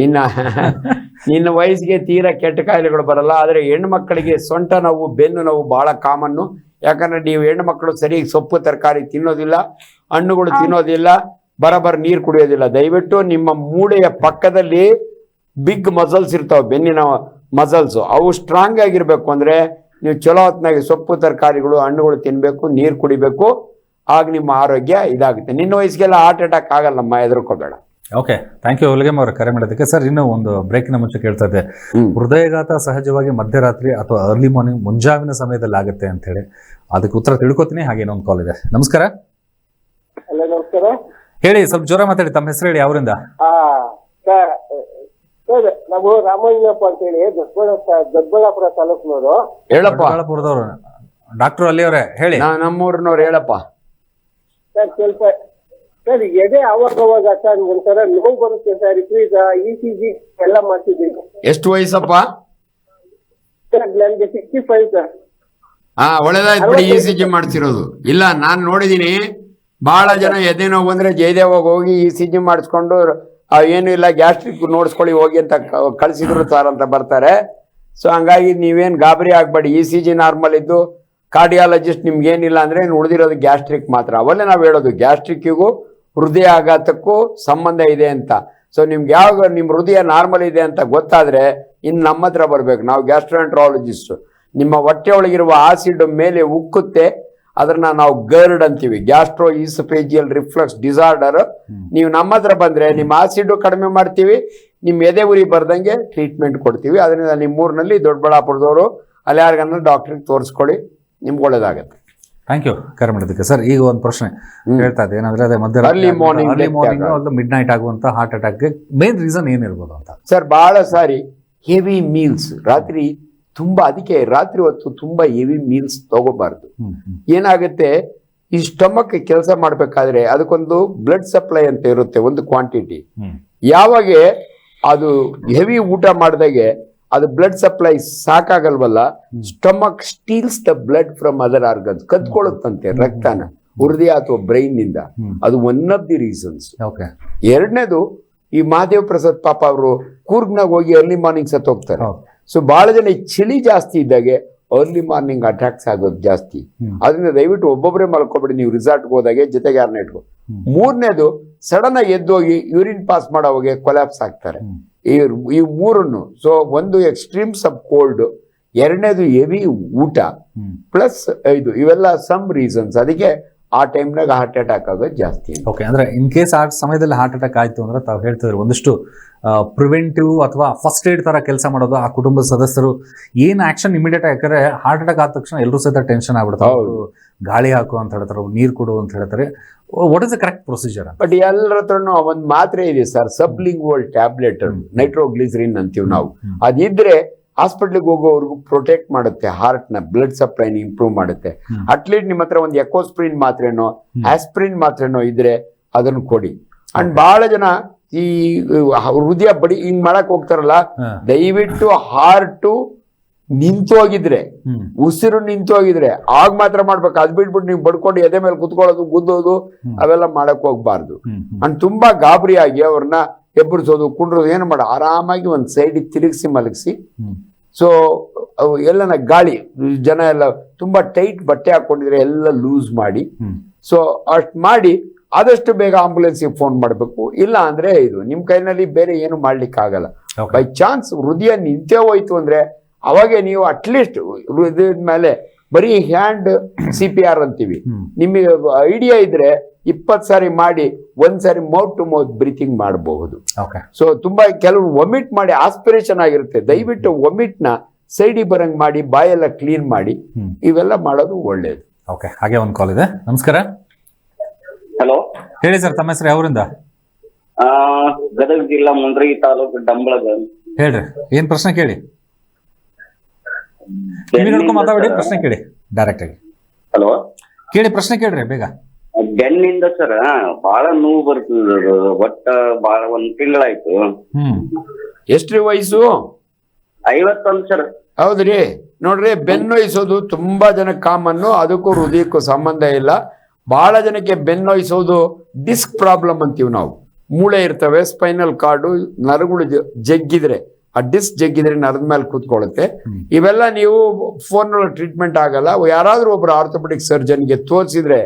ನಿನ್ನ ವಯಸ್ಸಿಗೆ ತೀರಾ ಕೆಟ್ಟ ಕಾಯಿಲೆಗಳು ಬರಲ್ಲ. ಆದ್ರೆ ಹೆಣ್ಣು ಮಕ್ಕಳಿಗೆ ಸೊಂಟ ನೋವು, ಬೆನ್ನು ನೋವು ಬಹಳ ಕಾಮನ್ನು. ಯಾಕಂದ್ರೆ ನೀವು ಹೆಣ್ಣು ಮಕ್ಕಳು ಸರಿಯಾಗಿ ಸೊಪ್ಪು ತರಕಾರಿ ತಿನ್ನೋದಿಲ್ಲ, ಹಣ್ಣುಗಳು ತಿನ್ನೋದಿಲ್ಲ, ಬರಬರ ನೀರು ಕುಡಿಯೋದಿಲ್ಲ. ದಯವಿಟ್ಟು ನಿಮ್ಮ ಮೂಳೆಯ ಪಕ್ಕದಲ್ಲಿ ಬಿಗ್ ಮಸಲ್ಸ್ ಇರ್ತಾವೆ, ಬೆನ್ನಿನ ಮಸಲ್ಸ್. ಅವು ಸ್ಟ್ರಾಂಗ್ ಆಗಿರ್ಬೇಕು ಅಂದ್ರೆ ನೀವು ಚಲೋ ಹೊತ್ನಾಗಿ ಸೊಪ್ಪು ತರಕಾರಿಗಳು ಹಣ್ಣುಗಳು ತಿನ್ಬೇಕು, ನೀರು ಕುಡಿಬೇಕು. ಆಗ ನಿಮ್ಮ ಆರೋಗ್ಯ ಇದಾಗುತ್ತೆ. ನಿನ್ನ ವಯಸ್ಸಿಗೆಲ್ಲ ಹಾರ್ಟ್ ಅಟ್ಯಾಕ್ ಆಗಲ್ಲಮ್ಮ, ಹೆದರ್ಕೋಬೇಡ. ಓಕೆ, ಥ್ಯಾಂಕ್ ಯು ಹುಲಿಗೆಮ್ಮ ಅವ್ರ ಕರೆ ಮಾಡೋದಕ್ಕೆ. ಸರ್, ಇನ್ನು ಒಂದು ಬ್ರೇಕಿನ ಮುಂಚೆ ಕೇಳ್ತಾ ಇದ್ದೆ, ಹೃದಯಘಾತ ಸಹಜವಾಗಿ ಮಧ್ಯರಾತ್ರಿ ಅಥವಾ ಅರ್ಲಿ ಮಾರ್ನಿಂಗ್, ಮುಂಜಾವಿನ ಸಮಯದಲ್ಲಿ ಆಗುತ್ತೆ ಅಂತ ಹೇಳಿ. ಅದಕ್ಕೆ ಉತ್ತರ ತಿಳ್ಕೊತೀನಿ. ಹಾಗೆ ಇನ್ನೊಂದು ಕಾಲ್ ಇದೆ. ನಮಸ್ಕಾರ. ಹಲೋ, ನಮಸ್ಕಾರ. ಹೇಳಿ, ಸ್ವಲ್ಪ ಜೋರ ಮಾತಾಡಿ. ತಮ್ಮ ಹೆಸರು ಹೇಳಿ, ಅವರಿಂದ? ಸರ್ ನಾವು ರಾಮಲಿಂಗಪ್ಪ ಅಂತ ಹೇಳಿ ದೊಡ್ಡಬಳ್ಳಾಪುರ ತಾಲೂಕಿನವರು. ಹೇಳಪ್ಪ. ದೊಡ್ಡಬಳ್ಳಾಪುರದವ್ರು ಡಾಕ್ಟರ್ ಅಲ್ಲಿ ಅವರೇ, ಹೇಳಿ. ನಮ್ಮೂರಿನವ್ರು ಹೇಳಪ್ಪ. ಸರ್ ಸ್ವಲ್ಪ ಸರ್ ಎದೆ ಅವಾಗ ಸರ್ ಒಂಥರ ನೋವು ಬರುತ್ತೆ ಸರ್. ಈಗ ECG ಎಲ್ಲ ಮಾಡ್ತಿದ್ದೀವಿ. ಎಷ್ಟು ವಯಸ್ಸಪ್ಪ? ಸರ್ ನನಗೆ 65 ಸರ್. ಒಳ್ಳೇದಾಯ್ತು ಬಿಡಿ, ECG ಮಾಡ್ತಿರೋದು. ಇಲ್ಲ, ನಾನ್ ನೋಡಿದೀನಿ ಬಹಳ ಜನ ಎದೆ ನೋವು ಬಂದ್ರೆ ಜಯದೇವಾಗ ಹೋಗಿ ECG ಮಾಡಿಸ್ಕೊಂಡು ಏನು ಇಲ್ಲ ಗ್ಯಾಸ್ಟ್ರಿಕ್ ನೋಡ್ಸ್ಕೊಳ್ಳಿ ಹೋಗಿ ಅಂತ ಕಳ್ಸಿದ್ರು ಸರ್ ಅಂತ ಬರ್ತಾರೆ. ಸೊ ಹಂಗಾಗಿ ನೀವೇನ್ ಗಾಬರಿ ಆಗ್ಬೇಡಿ. ECG ನಾರ್ಮಲ್ ಇದ್ದು ಕಾರ್ಡಿಯಾಲಜಿಸ್ಟ್ ನಿಮ್ಗೆ ಏನಿಲ್ಲ ಅಂದ್ರೆ ಉಳಿದಿರೋದು ಗ್ಯಾಸ್ಟ್ರಿಕ್ ಮಾತ್ರ. ಅವಲ್ಲೇ ನಾವು ಹೇಳೋದು ಗ್ಯಾಸ್ಟ್ರಿಕ್ಕಿಗೂ ಹೃದಯ ಆಘಾತಕ್ಕೂ ಸಂಬಂಧ ಇದೆ ಅಂತ. ಸೊ ನಿಮ್ಗೆ ಯಾವಾಗ ನಿಮ್ಮ ಹೃದಯ ನಾರ್ಮಲ್ ಇದೆ ಅಂತ ಗೊತ್ತಾದ್ರೆ ಇನ್ನು ನಮ್ಮ ಹತ್ರ ಬರ್ಬೇಕು. ನಾವು ಗ್ಯಾಸ್ಟ್ರೋಎಂಟ್ರಾಲಜಿಸ್ಟ್. ನಿಮ್ಮ ಹೊಟ್ಟೆ ಒಳಗಿರುವ ಆಸಿಡ್ ಮೇಲೆ ಉಕ್ಕುತ್ತೆ, ಅದನ್ನ ನಾವು ಗರ್ಡ್ ಅಂತೀವಿ, ಗ್ಯಾಸ್ಟ್ರೋ ಈಸೋಫೇಜಿಯಲ್ ರಿಫ್ಲಕ್ಸ್ ಡಿಸಾರ್ಡರ್. ನೀವು ನಮ್ಮ ಹತ್ರ ಬಂದ್ರೆ ನಿಮ್ಮ ಆಸಿಡ್ ಕಡಿಮೆ ಮಾಡ್ತೀವಿ, ನಿಮ್ಮ ಎದೆ ಉರಿ ಬರ್ದಂಗೆ ಟ್ರೀಟ್ಮೆಂಟ್ ಕೊಡ್ತೀವಿ. ಅದರಿಂದ ನಿಮ್ಮೂರಿನಲ್ಲಿ ದೊಡ್ಡಬಳ್ಳಾಪುರದವರು ಅಲ್ಲಿ ಯಾರಿಗನ್ನ ಡಾಕ್ಟ್ರಿಗೆ ತೋರಿಸ್ಕೊಳ್ಳಿ, ನಿಮ್ಗೆ ಒಳ್ಳೇದಾಗತ್ತೆ. ಥ್ಯಾಂಕ್ ಯು ಕರೆ ಮಾಡೋದಕ್ಕೆ. ಸರ್, ಈಗ ಒಂದು ಪ್ರಶ್ನೆ ಹೇಳ್ತಾ ಇದೆ, ಏನಂದ್ರೆ ಅದೇ Early morning ಮಿಡ್ ನೈಟ್ ಆಗುವಂತ ಹಾರ್ಟ್ ಅಟ್ಯಾಕ್ ಮೇನ್ ರೀಸನ್ ಏನಿರ್ಬೋದು ಅಂತ? ಸರ್, ಬಹಳ ಸಾರಿ ಹೆವಿ ಮೀಲ್ಸ್ ರಾತ್ರಿ ತುಂಬಾ, ಅದಕ್ಕೆ ರಾತ್ರಿ ಹೊತ್ತು ತುಂಬಾ ಹೆವಿ ಮೀಲ್ಸ್ ತಗೋಬಾರ್ದು. ಏನಾಗುತ್ತೆ, ಈ ಸ್ಟಮಕ್ ಕೆಲಸ ಮಾಡ್ಬೇಕಾದ್ರೆ ಅದಕ್ಕೊಂದು ಬ್ಲಡ್ ಸಪ್ಲೈ ಅಂತ ಇರುತ್ತೆ, ಒಂದು ಕ್ವಾಂಟಿಟಿ. ಯಾವಾಗ ಅದು ಹೆವಿ ಊಟ ಮಾಡಿದಾಗೆ ಅದು ಬ್ಲಡ್ ಸಪ್ಲೈ ಸಾಕಾಗಲ್ವಲ್ಲ, stomach steals the blood from other organs, ಕದ್ಕೊಳ್ಳುತ್ತಂತೆ ರಕ್ತನ ಹೃದಯ ಅಥವಾ ಬ್ರೈನ್ ನಿಂದ. ಅದು ಒನ್ ಆಫ್ ದಿ ರೀಸನ್ಸ್. ಎರಡನೇದು, ಈ ಮಹಾದೇವ್ ಪ್ರಸಾದ್ ಪಾಪ ಅವರು ಕೂರ್ಗ್ನಾಗ ಹೋಗಿ ಅರ್ಲಿ ಮಾರ್ನಿಂಗ್ ಸತ್ ಹೋಗ್ತಾರೆ. ಸೊ ಬಹಳ ಜನ ಈ ಚಳಿ ಜಾಸ್ತಿ ಇದ್ದಾಗೆ ಅರ್ಲಿ ಮಾರ್ನಿಂಗ್ ಅಟ್ಯಾಕ್ಸ್ ಆಗೋದು ಜಾಸ್ತಿ. ಅದರಿಂದ ದಯವಿಟ್ಟು ಒಬ್ಬೊಬ್ಬರೇ ಮಲ್ಕೊಬೇಡಿ, ನೀವು ರಿಸಾರ್ಟ್ಗೆ ಹೋದಾಗೆ ಜೊತೆಗೆ ಯಾರನ್ನ ಇಟ್ಕೊ. ಮೂರನೇದು, ಸಡನ್ ಆಗಿ ಎದ್ದೋಗಿ ಯೂರಿನ್ ಪಾಸ್ ಮಾಡೋವಾಗೆ ಕೊಲ್ಯಾಪ್ಸ್ ಆಗ್ತಾರೆ. ಈ ಮೂರನ್ನು. ಸೊ ಒಂದು ಎಕ್ಸ್ಟ್ರೀಮ್ಸ್ ಆಫ್ ಕೋಲ್ಡ್, ಎರಡನೇದು ಹೆವಿ ಊಟ, ಪ್ಲಸ್ ಇವೆಲ್ಲ ಸಮ್ ರೀಸನ್ಸ್. ಅದಕ್ಕೆ ಆ ಟೈಮ್ನಾಗ ಹಾರ್ಟ್ ಅಟ್ಯಾಕ್ ಆಗೋದು ಜಾಸ್ತಿ. ಓಕೆ, ಅಂದ್ರೆ ಇನ್ ಕೇಸ್ ಆ ಸಮಯದಲ್ಲಿ ಹಾರ್ಟ್ ಅಟ್ಯಾಕ್ ಆಯ್ತು ಅಂದ್ರೆ ತಾವು ಹೇಳ್ತಿದ್ರು ಒಂದಿಷ್ಟು ಪ್ರಿವೆಂಟಿವ್ ಅಥವಾ ಫಸ್ಟ್ ಏಡ್ ತರ ಕೆಲಸ ಮಾಡೋದು. ಆ ಕುಟುಂಬದ ಸದಸ್ಯರು ಏನ್ ಆಕ್ಷನ್ ಇಮಿಡಿಯೇಟ್ ಆಗಿ, ಯಾಕಂದ್ರೆ ಹಾರ್ಟ್ ಅಟ್ಯಾಕ್ ಆದ ತಕ್ಷಣ ಎಲ್ಲರೂ ಸಹಿತ ಟೆನ್ಷನ್ ಆಗ್ಬಿಡ್ತಾರೆ. ಗಾಳಿ ಹಾಕು ಅಂತ ಹೇಳ್ತಾರೆ, ನೀರು ಕೊಡು ಅಂತ ಹೇಳ್ತಾರೆ. What is the correct procedure? But ಎಲ್ಲರ ಹತ್ರನು ಒಂದು ಮಾತ್ರೆ ಇದೆ ಸರ್, ಸಬ್ಲಿಂಗ್ವಲ್ ಟ್ಯಾಬ್ಲೆಟ್, ನೈಟ್ರೋಗ್ಲಿಸರಿನ್ ಅಂತೀವಿ ನಾವು. ಅದಿದ್ರೆ ಹಾಸ್ಪಿಟ್ಲಿಗೆ ಹೋಗೋವರೆಗೂ ಪ್ರೊಟೆಕ್ಟ್ ಮಾಡುತ್ತೆ, ಹಾರ್ಟ್ ನ ಬ್ಲಡ್ ಸಪ್ಲೈನ ಇಂಪ್ರೂವ್ ಮಾಡುತ್ತೆ. ಅಟ್ಲೀಸ್ಟ್ ನಿಮ್ಮ ಹತ್ರ ಒಂದು ಎಕೋಸ್ಪ್ರಿನ್ ಮಾತ್ರೆನೋ ಆಸ್ಪ್ರಿನ್ ಮಾತ್ರೆನೋ ಇದ್ರೆ ಅದನ್ನು ಕೊಡಿ. ಅಂಡ್ ಬಹಳ ಜನ ಈ ಹೃದಯ ಬಡಿ ಹಿಂಗ್ ಮಾಡಕ್ ಹೋಗ್ತಾರಲ್ಲ, ದಯವಿಟ್ಟು ಹಾರ್ಟ್ ನಿಂತೋಗಿದ್ರೆ, ಉಸಿರು ನಿಂತೋಗಿದ್ರೆ ಆಗ ಮಾತ್ರ ಮಾಡ್ಬೇಕು. ಅದ್ ಬಿಟ್ಬಿಟ್ಟು ನೀವು ಬಡ್ಕೊಂಡು ಎದೆ ಮೇಲೆ ಕುತ್ಕೊಳ್ಳೋದು, ಗುದ್ದೋದು ಅವೆಲ್ಲ ಮಾಡಕ್ ಹೋಗ್ಬಾರ್ದು. ಅಂಡ್ ತುಂಬಾ ಗಾಬರಿ ಆಗಿ ಅವ್ರನ್ನ ಎಬ್ಬರಿಸೋದು, ಕುಂಡ್ರೋದು ಏನು ಮಾಡ, ಆರಾಮಾಗಿ ಒಂದ್ ಸೈಡ್ ತಿರುಗಿಸಿ ಮಲಗಿಸಿ. ಸೊ ಎಲ್ಲನ ಗಾಳಿ, ಜನ ಎಲ್ಲ ತುಂಬಾ ಟೈಟ್ ಬಟ್ಟೆ ಹಾಕೊಂಡಿದ್ರೆ ಎಲ್ಲ ಲೂಸ್ ಮಾಡಿ. ಸೊ ಅಷ್ಟ್ ಮಾಡಿ ಆದಷ್ಟು ಬೇಗ ಆಂಬುಲೆನ್ಸ್ಗೆ ಫೋನ್ ಮಾಡಬೇಕು. ಇಲ್ಲ ಅಂದ್ರೆ ನಿಮ್ ಕೈನಲ್ಲಿ ಬೇರೆ ಏನು ಮಾಡ್ಲಿಕ್ಕೆ ಆಗಲ್ಲ. ಬೈ ಚಾನ್ಸ್ ಹೃದಯ ನಿಂತೇ ಹೋಯ್ತು ಅಂದ್ರೆ ಅವಾಗೆ ನೀವು ಅಟ್ಲೀಸ್ಟ್ ಹೃದಯದ ಮೇಲೆ ಬರೀ ಹ್ಯಾಂಡ್ CPR ಅಂತೀವಿ, ನಿಮಗೆ ಐಡಿಯಾ ಇದ್ರೆ 20 ಸಾರಿ ಮಾಡಿ, ಒಂದ್ಸಾರಿ ಮೌತ್ ಟು ಮೌತ್ ಬ್ರೀತಿಂಗ್ ಮಾಡಬಹುದು. ಸೊ ತುಂಬಾ ಕೆಲವರು ವೊಮಿಟ್ ಮಾಡಿ ಆಸ್ಪಿರೇಷನ್ ಆಗಿರುತ್ತೆ, ದಯವಿಟ್ಟು ವೊಮಿಟ್ ನ ಸೈಡಿಗೆ ಬರಂಗ್ ಮಾಡಿ, ಬಾಯೆಲ್ಲ ಕ್ಲೀನ್ ಮಾಡಿ, ಇವೆಲ್ಲ ಮಾಡೋದು ಒಳ್ಳೇದು. ಓಕೆ, ಹಾಗೆ ಒಂದು ಕಾಲ್ ಇದೆ. ನಮಸ್ಕಾರ. ಹಲೋ, ಹೇಳಿ ಸರ್, ತಮ್ಮ ಹೆಸರು ಯಾವರಿಂದ? ಗದಗ ಜಿಲ್ಲಾ ಮುಂಡ್ರಗಿ ತಾಲೂಕು ಡಂಬಳಗ. ಹೇಳ್ರಿ, ಏನ್ ಪ್ರಶ್ನೆ ಕೇಳಿ. ಟಿವಿ ನೋಡ್ಕೊಂಡ್ ಮಾತಾಡಿ, ಪ್ರಶ್ನೆ ಕೇಳಿ ಡೈರೆಕ್ಟ್ ಆಗಿ. ಹಲೋ, ಕೇಳಿ, ಪ್ರಶ್ನೆ ಕೇಳ್ರಿ ಬೇಗ. ಬೆನ್ನಿಂದ ಸರ್ ಬಹಳ ನೋವು ಬರ್ತದ, ಒಟ್ಟ ಬಹಳ 1 ತಿಂಗಳಾಯ್ತು. ಎಷ್ಟ್ರಿ ವಯಸ್ಸು? 51 ಸರ್. ಹೌದ್ರಿ, ನೋಡ್ರಿ, ಬೆನ್ನೊಯ್ಸೋದು ತುಂಬಾ ಜನ ಕಾಮನ್ನು, ಅದಕ್ಕೂ ಹೃದಯಕ್ಕೂ ಸಂಬಂಧ ಇಲ್ಲ. ಬಹಳ ಜನಕ್ಕೆ ಬೆನ್ನೊಯ್ಸೋದು ಡಿಸ್ಕ್ ಪ್ರಾಬ್ಲಮ್ ಅಂತೀವಿ ನಾವು. ಮೂಳೆ ಇರ್ತವೆ, ಸ್ಪೈನಲ್ ಕಾರ್ಡು, ನರಗಳು ಜಗ್ಗಿದ್ರೆ, ಆ ಡಿಸ್ಕ್ ಜಗ್ಗಿದ್ರೆ ನರದ ಮೇಲೆ ಕೂತ್ಕೊಳ್ಳುತ್ತೆ. ಇವೆಲ್ಲ ನೀವು ಫೋನ್ ಟ್ರೀಟ್ಮೆಂಟ್ ಆಗಲ್ಲ. ಯಾರಾದ್ರೂ ಒಬ್ರು ಆರ್ಥೋಪೆಡಿಕ್ ಸರ್ಜನ್ಗೆ ತೋರಿಸಿದ್ರೆ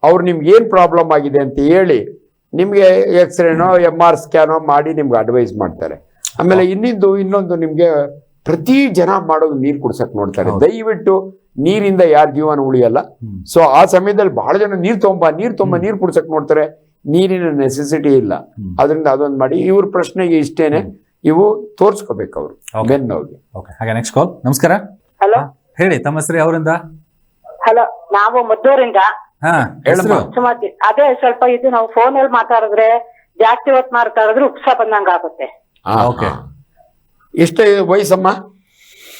ಅವ್ರು ನಿಮ್ಗೆ ಏನ್ ಪ್ರಾಬ್ಲಮ್ ಆಗಿದೆ ಅಂತ ಹೇಳಿ ನಿಮ್ಗೆ ಎಕ್ಸ್ರೇನೋ MR ಸ್ಕ್ಯಾನೋ ಮಾಡಿ ನಿಮ್ಗೆ ಅಡ್ವೈಸ್ ಮಾಡ್ತಾರೆ. ಆಮೇಲೆ ಇನ್ನೊಂದು ನಿಮ್ಗೆ ಪ್ರತಿ ಜನ ಮಾಡೋದು ನೀರು ಕುಡ್ಸಕ್ ನೋಡ್ತಾರೆ. ದಯವಿಟ್ಟು ನೀರಿಂದ ಯಾರ ಜೀವನ ಉಳಿಯಲ್ಲ. ಸೊ ಆ ಸಮಯದಲ್ಲಿ ಬಹಳ ಜನ ನೀರು ಕುಡ್ಸಕ್ ನೋಡ್ತಾರೆ. ನೀರಿನ ನೆಸೆಸಿಟಿ ಇಲ್ಲ. ಅದರಿಂದ ಅದೊಂದು ಮಾಡಿ. ಇವ್ರ ಪ್ರಶ್ನೆಗೆ ಇಷ್ಟೇನೆ, ಇವು ತೋರ್ಸ್ಕೋಬೇಕು ಅವರು ಬೆನ್ನೋಗಿ. ಹಾಗೆ ನೆಕ್ಸ್ಟ್ ಕಾಲ್. ನಮಸ್ಕಾರ. ಹಲೋ, ಹೇಳಿ, ತಮ್ಮ ಹೆಸರು ಯಾವರಿಂದ? ಹಲೋ, ನಾವು ಮದ್ದೂರಿಂದ ಸುಮತಿ. ಅದೇ ಸ್ವಲ್ಪ ಇದು ನಾವು ಫೋನ್ ಅಲ್ಲಿ ಮಾತಾಡಿದ್ರೆ ಜಾಸ್ತಿ ಹೊತ್ತು ಮಾತಾಡಿದ್ರೆ ಉಪ್ಸ ಬಂದಂಗ ಆಗುತ್ತೆ. ಎಷ್ಟು ವಯಸ್ಸಮ್ಮ?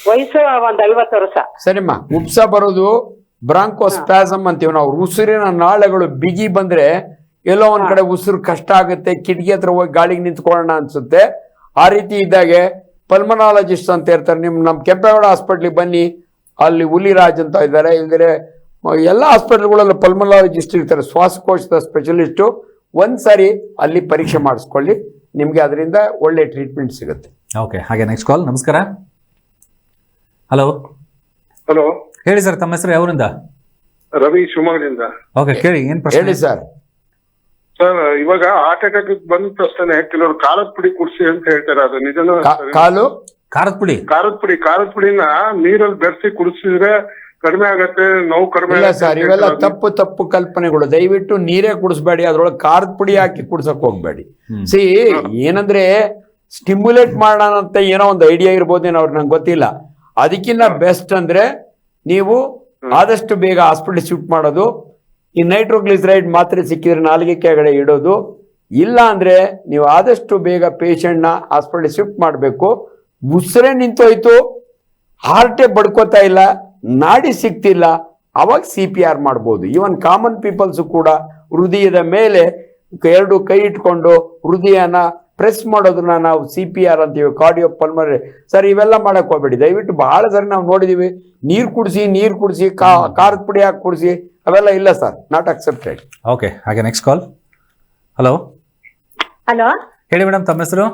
ವಯಸ್ಸು ಒಂದ್ 50 ವರ್ಷ. ಸರಿಮ್ಮ, ಉಪ್ಸ ಬರೋದು ಬ್ರಾಂಕೋಸ್ಪಾಸಮ್ ಅಂತೀವಿ ನಾವು. ಉಸಿರಿನ ನಾಳಗಳು ಬಿಗಿ ಬಂದ್ರೆ ಎಲ್ಲೋ ಒಂದ್ ಕಡೆ ಉಸಿರು ಕಷ್ಟ ಆಗುತ್ತೆ, ಕಿಟಕಿ ಹತ್ರ ಹೋಗಿ ಗಾಳಿಗೆ ನಿಂತ್ಕೊಳ್ಳೋಣ ಅನ್ಸುತ್ತೆ. ಆ ರೀತಿ ಇದ್ದಾಗೆ ಪಲ್ಮನಾಲಜಿಸ್ಟ್ ಅಂತ ಇರ್ತಾರೆ. ನಮ್ ಕೆಂಪೇಗೌಡ ಹಾಸ್ಪಿಟ್ಲಿಗೆ ಬನ್ನಿ, ಅಲ್ಲಿ ಹುಲಿರಾಜ್ ಅಂತ ಇದ್ದಾರೆ. ಇಲ್ದಿರೆ ಎಲ್ಲ ಹಾಸ್ಪಿಟಲ್ಗಳಲ್ಲೂ ಪಲ್ಮನಾಲಜಿಸ್ಟ್ ಇರ್ತಾರೆ, ಶ್ವಾಸಕೋಶದ ಸ್ಪೆಷಲಿಸ್ಟು. ಒಂದ್ಸರಿ ಅಲ್ಲಿ ಪರೀಕ್ಷೆ ಮಾಡಿಸ್ಕೊಳ್ಳಿ, ನಿಮ್ಗೆ ಅದರಿಂದ ಒಳ್ಳೆ ಟ್ರೀಟ್ಮೆಂಟ್ ಸಿಗುತ್ತೆ. ಓಕೆ, ಹಾಗೆ ನೆಕ್ಸ್ಟ್ ಕಾಲ್. ನಮಸ್ಕಾರ. ಹಲೋ. ಹಲೋ, ಹೇಳಿ ಸರ್, ತಮ್ಮ ಹೆಸರು ಯಾವರಿಂದ? ರವಿ, ಶಿವಮೊಗ್ಗದಿಂದ. ಓಕೆ, ಕೇಳಿ, ಏನ್ ಪ್ರಶ್ನೆ? ಹೇಳಿ ಸರ್. ಸರ್, ಇವಾಗ ಹಾರ್ಟ್ ಅಟ್ಯಾಕ್ ಬಂದ ತಕ್ಷಣ ಕೆಲವರು ಖಾರದ ಪುಡಿ ಕುಡಿಸಿ ಅಂತ ಹೇಳ್ತಾರೆ, ಅದು ನಿಜನೋ? ಖಾರದ ಖಾರದ ಪುಡಿನ ನೀರಲ್ಲಿ ಬೆರೆಸಿ ಕುಡಿಸಿದ್ರೆ ಕಡಿಮೆ ಆಗತ್ತೆ, ನೋವು ಕಡಿಮೆ? ಇಲ್ಲ ಸರ್, ಇವೆಲ್ಲ ತಪ್ಪು ಕಲ್ಪನೆಗಳು. ದಯವಿಟ್ಟು ನೀರೇ ಕುಡಿಸ್ಬೇಡಿ, ಅದ್ರೊಳಗೆ ಖಾರದ ಪುಡಿ ಹಾಕಿ ಕುಡ್ಸಕ್ ಹೋಗ್ಬೇಡಿ. ಸಿ, ಏನಂದ್ರೆ ಸ್ಟಿಮ್ಯುಲೇಟ್ ಮಾಡೋಣ ಅಂತ ಏನೋ ಒಂದು ಐಡಿಯಾ ಇರ್ಬೋದೇನೋ, ನಂಗೆ ಗೊತ್ತಿಲ್ಲ. ಅದಕ್ಕಿಂತ ಬೆಸ್ಟ್ ಅಂದ್ರೆ ನೀವು ಆದಷ್ಟು ಬೇಗ ಹಾಸ್ಪಿಟಲ್ ಶಿಫ್ಟ್ ಮಾಡೋದು. ಈ ನೈಟ್ರೋಗ್ಲಿಸರೈಡ್ ಮಾತ್ರೆ ಸಿಕ್ಕಿದ್ರೆ ನಾಲಿಗೆ ಕೆಳಗಡೆ ಇಡೋದು. ಇಲ್ಲ ಅಂದ್ರೆ ನೀವು ಆದಷ್ಟು ಬೇಗ ಪೇಷಂಟ್ನ ಹಾಸ್ಪಿಟಲ್ ಶಿಫ್ಟ್ ಮಾಡಬೇಕು. ಉಸಿರೇ ನಿಂತೋಯ್ತು, ಹಾರ್ಟೇ ಬಡ್ಕೋತಾ ಇಲ್ಲ, ನಾಡಿ ಸಿಗ್ತಿಲ್ಲ, ಅವಾಗ CPR ಮಾಡ್ಬೋದು. ಈವನ್ ಕಾಮನ್ ಪೀಪಲ್ಸು ಕೂಡ ಹೃದಯದ ಮೇಲೆ 2 ಕೈ ಇಟ್ಕೊಂಡು ಹೃದಯನ ಪ್ರೆಸ್ ಮಾಡೋದನ್ನ ನಾವು CPR ಅಂತೀವಿ, ಕಾರ್ಡಿಯೋ ಪಲ್ಮನರಿ. ಸರ್, ಇವೆಲ್ಲ ಮಾಡಕ್ ಹೋಗ್ಬೇಡಿ ದಯವಿಟ್ಟು. ಬಹಳ ಸರಿ ನಾವು ನೋಡಿದೀವಿ, ನೀರು ಕುಡಿಸಿ ಖಾರದ ಪುಡಿ ಹಾಕಿ ಕುಡಿಸಿ, ಅವೆಲ್ಲ ಇಲ್ಲ ಸರ್, ನಾಟ್ ಅಕ್ಸೆಪ್ಟೆಡ್. ಓಕೆ, ಹಾಗೆ ನೆಕ್ಸ್ಟ್ ಕಾಲ್. ಹಲೋ. ಹಲೋ, ಹೇಳಿ ಮೇಡಮ್, ತಮ್ಮ ಹೆಸರು?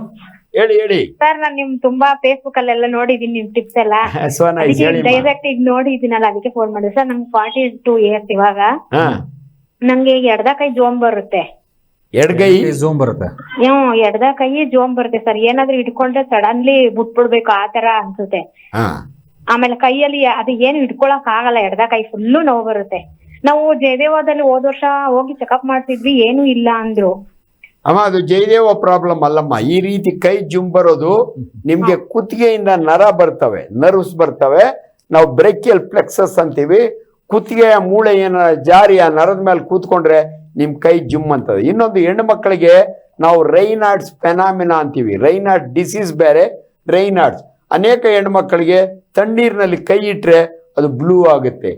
ಹೇಳಿ ಸರ್. ನಾನು ನಿಮ್ ತುಂಬಾ ಫೇಸ್ಬುಕ್ ಅಲ್ಲೆಲ್ಲ ನೋಡಿದೀನಿ, ನಿಮ್ ಟಿಪ್ಸ್ ಎಲ್ಲ ಡೈರೆಕ್ಟ್ ಈಗ ನೋಡಿದೀನಲ್ಲ, ಅದಕ್ಕೆ ಫೋನ್ ಮಾಡಿದೆ ಸರ್. ನಂಗೆ 42 ಇಯರ್ಸ್ ಇವಾಗ. ನಂಗೆ ಈಗ ಎಡದ ಕೈ ಜೋಮ್ ಬರುತ್ತೆ. ಎಡಗೈ ಜೋಮ್ ಬರುತ್ತೆ? ಎಡದ ಕೈ ಜೋಮ್ ಬರುತ್ತೆ ಸರ್. ಏನಾದ್ರೂ ಇಟ್ಕೊಂಡ್ರೆ ಸಡನ್ಲಿ ಬಿಟ್ಬಿಡ್ಬೇಕು, ಆ ತರ ಅನ್ಸುತ್ತೆ. ಆಮೇಲೆ ಕೈಯಲ್ಲಿ ಅದು ಏನು ಇಟ್ಕೊಳಕ್ ಆಗಲ್ಲ, ಎಡದ ಕೈ ಫುಲ್ಲು ನೋವು ಬರುತ್ತೆ. ನಾವು ಜಯದೇವದಲ್ಲಿ ಹೋದ ವರ್ಷ ಹೋಗಿ ಚೆಕಪ್ ಮಾಡ್ತಿದ್ವಿ, ಏನು ಇಲ್ಲ ಅಂದ್ರು. ಅಮ್ಮ, ಅದು ಜಯದೇವ ಪ್ರಾಬ್ಲಮ್ ಅಲ್ಲಮ್ಮ. ಈ ರೀತಿ ಕೈ ಜುಮ್ ಬರೋದು ನಿಮ್ಗೆ ಕುತ್ತಿಗೆಯಿಂದ ನರ ಬರ್ತವೆ, ನರ್ವ್ಸ್ ಬರ್ತವೆ. ನಾವು ಬ್ರೇಕಿಯಲ್ ಪ್ಲೆಕ್ಸಸ್ ಅಂತೀವಿ. ಕುತ್ತಿಗೆಯ ಮೂಳೆ ಏನ ಜಾರಿ ಆ ನರದ ಮೇಲೆ ಕೂತ್ಕೊಂಡ್ರೆ ನಿಮ್ ಕೈ ಜುಮ್ ಅಂತದೆ. ಇನ್ನೊಂದು, ಹೆಣ್ಣು ಮಕ್ಕಳಿಗೆ ನಾವು ರೈನಾರ್ಡ್ಸ್ ಫೆನಾಮಿನಾ ಅಂತೀವಿ. ರೈನಾರ್ಡ್ ಡಿಸೀಸ್ ಬೇರೆ, ರೈನಾರ್ಡ್ಸ್. ಅನೇಕ ಹೆಣ್ಣು ಮಕ್ಕಳಿಗೆ ತಣ್ಣೀರಿನಲ್ಲಿ ಕೈ ಇಟ್ರೆ ಅದು ಬ್ಲೂ ಆಗುತ್ತೆ,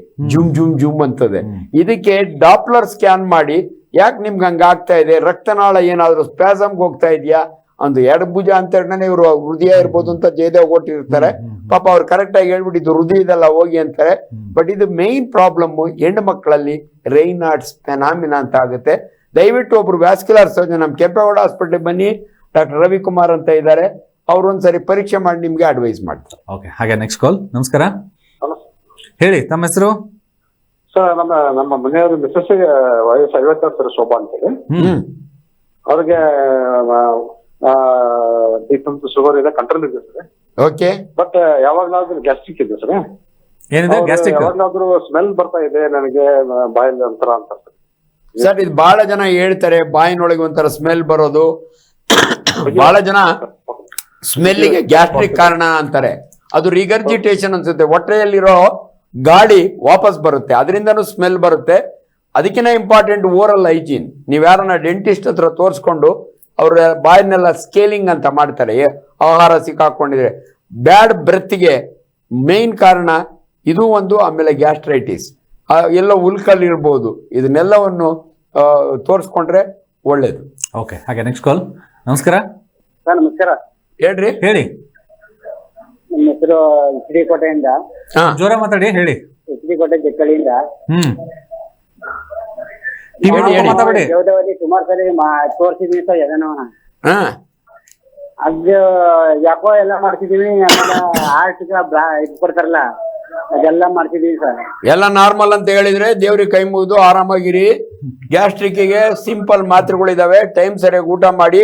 ಜುಮ್ ಅಂತದೆ. ಇದಕ್ಕೆ ಡಾಪ್ಲರ್ ಸ್ಕ್ಯಾನ್ ಮಾಡಿ, ಯಾಕೆ ನಿಮ್ಗೆ ಹಂಗ ಆಗ್ತಾ ಇದೆ, ರಕ್ತನಾಳ ಏನಾದ್ರು ಸ್ಪ್ಯಾಸಮ್ಗೆ ಹೋಗ್ತಾ ಇದೆಯಾ, ಒಂದು ಎಡಭುಜ ಅಂತ ಹೇಳಿ ಇವರು ಹೃದಯ ಇರ್ಬೋದು ಅಂತ ಜಯದೇವ್ ಕೊಟ್ಟಿರ್ತಾರೆ. ಪಾಪ ಅವ್ರು ಕರೆಕ್ಟ್ ಆಗಿ ಹೇಳ್ಬಿಟ್ಟಿದ್ದು ಹೃದಯದೆಲ್ಲ ಹೋಗಿ ಅಂತಾರೆ. ಬಟ್ ಇದು ಮೇನ್ ಪ್ರಾಬ್ಲಮ್ ಹೆಣ್ಣು ಮಕ್ಕಳಲ್ಲಿ ರೈನಾರ್ಡ್ಸ್ ಫೆನಾಮಿನಾ ಅಂತ ಆಗುತ್ತೆ. ದಯವಿಟ್ಟು ಒಬ್ರು ವ್ಯಾಸ್ಕ್ಯುಲರ್ ಸರ್ಜನ್ ನಮ್ಮ ಕೆಂಪೇಗೌಡ ಹಾಸ್ಪಿಟಲ್ ಬನ್ನಿ, ಡಾಕ್ಟರ್ ರವಿಕುಮಾರ್ ಅಂತ ಇದ್ದಾರೆ, ಅವ್ರು ಒಂದ್ಸರಿ ಪರೀಕ್ಷೆ ಮಾಡಿ ನಿಮ್ಗೆ ಅಡ್ವೈಸ್ ಮಾಡ್ತಾರೆ. ಓಕೆ, ಹಾಗೆ ನೆಕ್ಸ್ಟ್ ಕಾಲ್. ನಮಸ್ಕಾರ. ಹೇಳಿ, ತಮ್ಮ ಹೆಸರು? ಸರ್, ನಮ್ಮ ಮನೆಯವ್ರ ಮಿಸಸ್ ವಯಸ್ಸು 50 ವರ್ಷ, ಶೋಭಾ ಅಂತೇಳಿ. ಅವ್ರಿಗೆ ಶುಗರ್ ಇದೆ, ಕಂಟ್ರೋಲ್ ಇದೆ ಸರ್. ಓಕೆ. ಬಟ್ ಯಾವಾಗ್ಲಾದ್ರೂ ಗ್ಯಾಸ್ಟ್ರಿಕ್ ಇದೆ ಸರ್. ಏನಿದೆ ಗ್ಯಾಸ್ಟ್ರಿಕ್? ಯಾವಾಗ್ಲಾದ್ರೂ ಸ್ಮೆಲ್ ಬರ್ತಾ ಇದೆ ನನಗೆ, ಬಾಯಲ್ಲಿ ಒಂಥರ ಅಂತ ಸರ್. ಇದು ಬಹಳ ಜನ ಹೇಳ್ತಾರೆ, ಬಾಯಿನೊಳಗೆ ಒಂಥರ ಸ್ಮೆಲ್ ಬರೋದು. ಬಹಳ ಜನ ಸ್ಮೆಲ್ಲಿಗೆ ಗ್ಯಾಸ್ಟ್ರಿಕ್ ಕಾರಣ ಅಂತಾರೆ. ಅದು ರಿಗರ್ಜಿಟೇಷನ್ ಅನ್ಸುತ್ತೆ, ಹೊಟ್ಟೆಯಲ್ಲಿರೋ ಗಾಳಿ ವಾಪಸ್ ಬರುತ್ತೆ, ಅದರಿಂದನೂ ಸ್ಮೆಲ್ ಬರುತ್ತೆ. ಅದಕ್ಕಿಂತ ಇಂಪಾರ್ಟೆಂಟ್ ಓರಲ್ ಹೈಜೀನ್. ನೀವು ಯಾರನ್ನ ಡೆಂಟಿಸ್ಟ್ ಹತ್ರ ತೋರಿಸ್ಕೊಂಡು ಅವ್ರ ಬಾಯಿನೆಲ್ಲ ಸ್ಕೇಲಿಂಗ್ ಅಂತ ಮಾಡ್ತಾರೆ, ಆಹಾರ ಸಿಕ್ಕಾಕೊಂಡಿದ್ರೆ. ಬ್ಯಾಡ್ ಬ್ರೆತ್ಗೆ ಮೇನ್ ಕಾರಣ ಇದು ಒಂದು. ಆಮೇಲೆ ಗ್ಯಾಸ್ಟ್ರೈಟಿಸ್, ಎಲ್ಲ ಉಲ್ಕಲ್ಲಿರ್ಬೋದು. ಇದನ್ನೆಲ್ಲವನ್ನು ತೋರಿಸ್ಕೊಂಡ್ರೆ ಒಳ್ಳೇದು. ಓಕೆ, ಹಾಗೆ ನೆಕ್ಸ್ಟ್ ಕಾಲ್. ನಮಸ್ಕಾರ ಸರ್ ನಮಸ್ಕಾರ. ಹೇಳ್ರಿ. ಹೇಳಿ. ನಮ್ಮ ಹೆಸರು ಎಚ್.ಡಿ. ಕೋಟೆಯಿಂದ. ಜೋರ ಮಾತಾಡಿ, ಹೇಳಿ. ಎಚ್.ಡಿ. ಕೋಟೆ ಜಕ್ಕಳಿಯಿಂದ. ಮಾತಾಡಿ. ದೇವದೇವರಿ ಸುಮಾರು ಸರಿ ತೋರಿಸಿದೀವಿ ಸರ್ ಎದನೋ. ಅದು ಯಾಕೋ ಎಲ್ಲ ಮಾಡ್ತಿದೀವಿ. ಆಮೇಲೆ ಆರ್ಟ್ಗೆ ಇದು ಕೊಡ್ತಾರಲ್ಲ ಅದೆಲ್ಲ ಮಾಡ್ತಿದೀವಿ ಸರ್. ಎಲ್ಲ ನಾರ್ಮಲ್ ಅಂತ ಹೇಳಿದ್ರೆ ದೇವ್ರಿಗೆ ಕೈ ಮುಗಿದು ಆರಾಮಾಗಿರಿ. ಗ್ಯಾಸ್ಟ್ರಿಕ್ಗೆ ಸಿಂಪಲ್ ಮಾತ್ರೆಗಳಿದಾವೆ. ಟೈಮ್ ಸರಿಯಾಗಿ ಊಟ ಮಾಡಿ,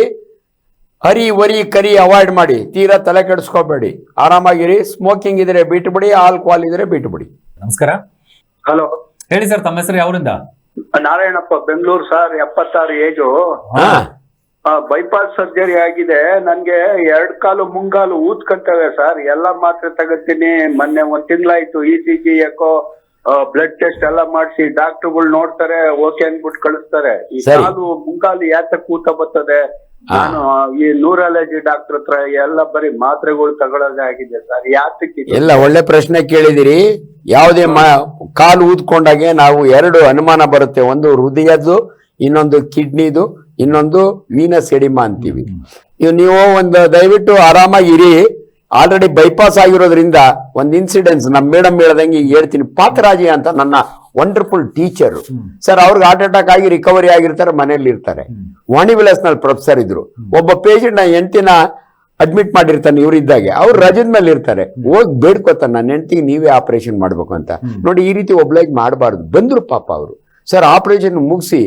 ಹರಿ ವರಿ ಕರಿ ಅವಾಯ್ಡ್ ಮಾಡಿ, ತೀರಾ ತಲೆ ಕೆಡಿಸ್ಕೋಬೇಡಿ, ಆರಾಮಾಗಿರಿ. ಸ್ಮೋಕಿಂಗ್ ಇದ್ರೆ ಬಿಟ್ಬಿಡಿ, ಆಲ್ಕೋಹಾಲ್ ಇದ್ರೆ ಬಿಟ್ಬಿಡಿ. ನಮಸ್ಕಾರ. ಹಲೋ, ಹೇಳಿ ಸರ್, ತಮ್ಮ ಹೆಸರು ಯಾವರಿಂದ? Narayanappa, Bengaluru sir. 76 age. Bypass surgery ಆಗಿದೆ. ನನ್ಗೆ 2 ಕಾಲು ಮುಂಗಾಲು ಊದ್ಕಂತವೆ ಸರ್. ಎಲ್ಲ ಮಾತ್ರೆ ತಗೋತೀನಿ. ಮೊನ್ನೆ 1 ತಿಂಗಳಾಯ್ತು. ECG, ಎಕೋ, ಬ್ಲಡ್ ಟೆಸ್ಟ್ ಎಲ್ಲ ಮಾಡಿಸಿ ಡಾಕ್ಟರ್ಗಳು ನೋಡ್ತಾರೆ, ಓಕೆ ಅನ್ಬಿಟ್ಟು ಕಳಿಸ್ತಾರೆ. ಈ ಕಾಲು ಮುಂಗಾಲು ಯಾಕೆ ಕೂತ ಬರ್ತದೆ? ನಾನು ಈ ನ್ಯೂರಾಲಜಿ ಡಾಕ್ಟರ್ ಹತ್ರ ಎಲ್ಲ ಬರೀ ಮಾತ್ರೆಗಳು ತಗೊಳ್ಳೋದೇ ಆಗಿದೆ ಸರ್. ಯಾತಕ್ಕೆ? ಎಲ್ಲ ಒಳ್ಳೆ ಪ್ರಶ್ನೆ ಕೇಳಿದಿರಿ. ಯಾವುದೇ ಕಾಲು ಊದ್ಕೊಂಡಾಗೆ ನಾವು 2 ಅನುಮಾನ ಬರುತ್ತೆ. ಒಂದು ಹೃದಯದ್ದು, ಇನ್ನೊಂದು ಕಿಡ್ನಿದು, ಇನ್ನೊಂದು ವೀನಸ್ ಎಡಿಮಾ ಅಂತೀವಿ. ನೀವು ಒಂದು ದಯವಿಟ್ಟು ಆರಾಮಾಗಿರಿ. ಆಲ್ರೆಡಿ ಬೈಪಾಸ್ ಆಗಿರೋದ್ರಿಂದ ಒಂದು ಇನ್ಸಿಡೆನ್ಸ್ ನಮ್ಮ ಮೇಡಮ್ ಹೇಳ್ದಂಗೆ ಈಗ ಹೇಳ್ತೀನಿ. ಪಾತರಾಜಿ ಅಂತ ನನ್ನ ವಂಡರ್ಫುಲ್ ಟೀಚರ್ ಸರ್. ಅವ್ರಿಗೆ ಹಾರ್ಟ್ ಅಟ್ಯಾಕ್ ಆಗಿ ರಿಕವರಿ ಆಗಿರ್ತಾರೆ, ಮನೆಯಲ್ಲಿ ಇರ್ತಾರೆ. ವಾಣಿವಿಲಾಸ್ ನಲ್ಲಿ ಪ್ರೊಫೆಸರ್ ಇದ್ರು. ಒಬ್ಬ ಪೇಷಂಟ್ ನ ಹೆಂಡತಿನ ಅಡ್ಮಿಟ್ ಮಾಡಿರ್ತಾನೆ ಇವರಿದ್ದಾಗೆ. ಅವ್ರು ರಜದ ಮೇಲೆ ಇರ್ತಾರೆ. ಹೋಗಿ ಬೇಡ್ಕೋತಾನೆ, ನನ್ನ ಹೆಂಡತಿಗೆ ನೀವೇ ಆಪರೇಷನ್ ಮಾಡ್ಬೇಕು ಅಂತ. ನೋಡಿ, ಈ ರೀತಿ ಒಬ್ಲೈಜ್ ಮಾಡಬಾರ್ದು. ಬಂದ್ರು ಪಾಪ ಅವರು. ಸರ್ ಆಪರೇಷನ್ ಮುಗಿಸಿ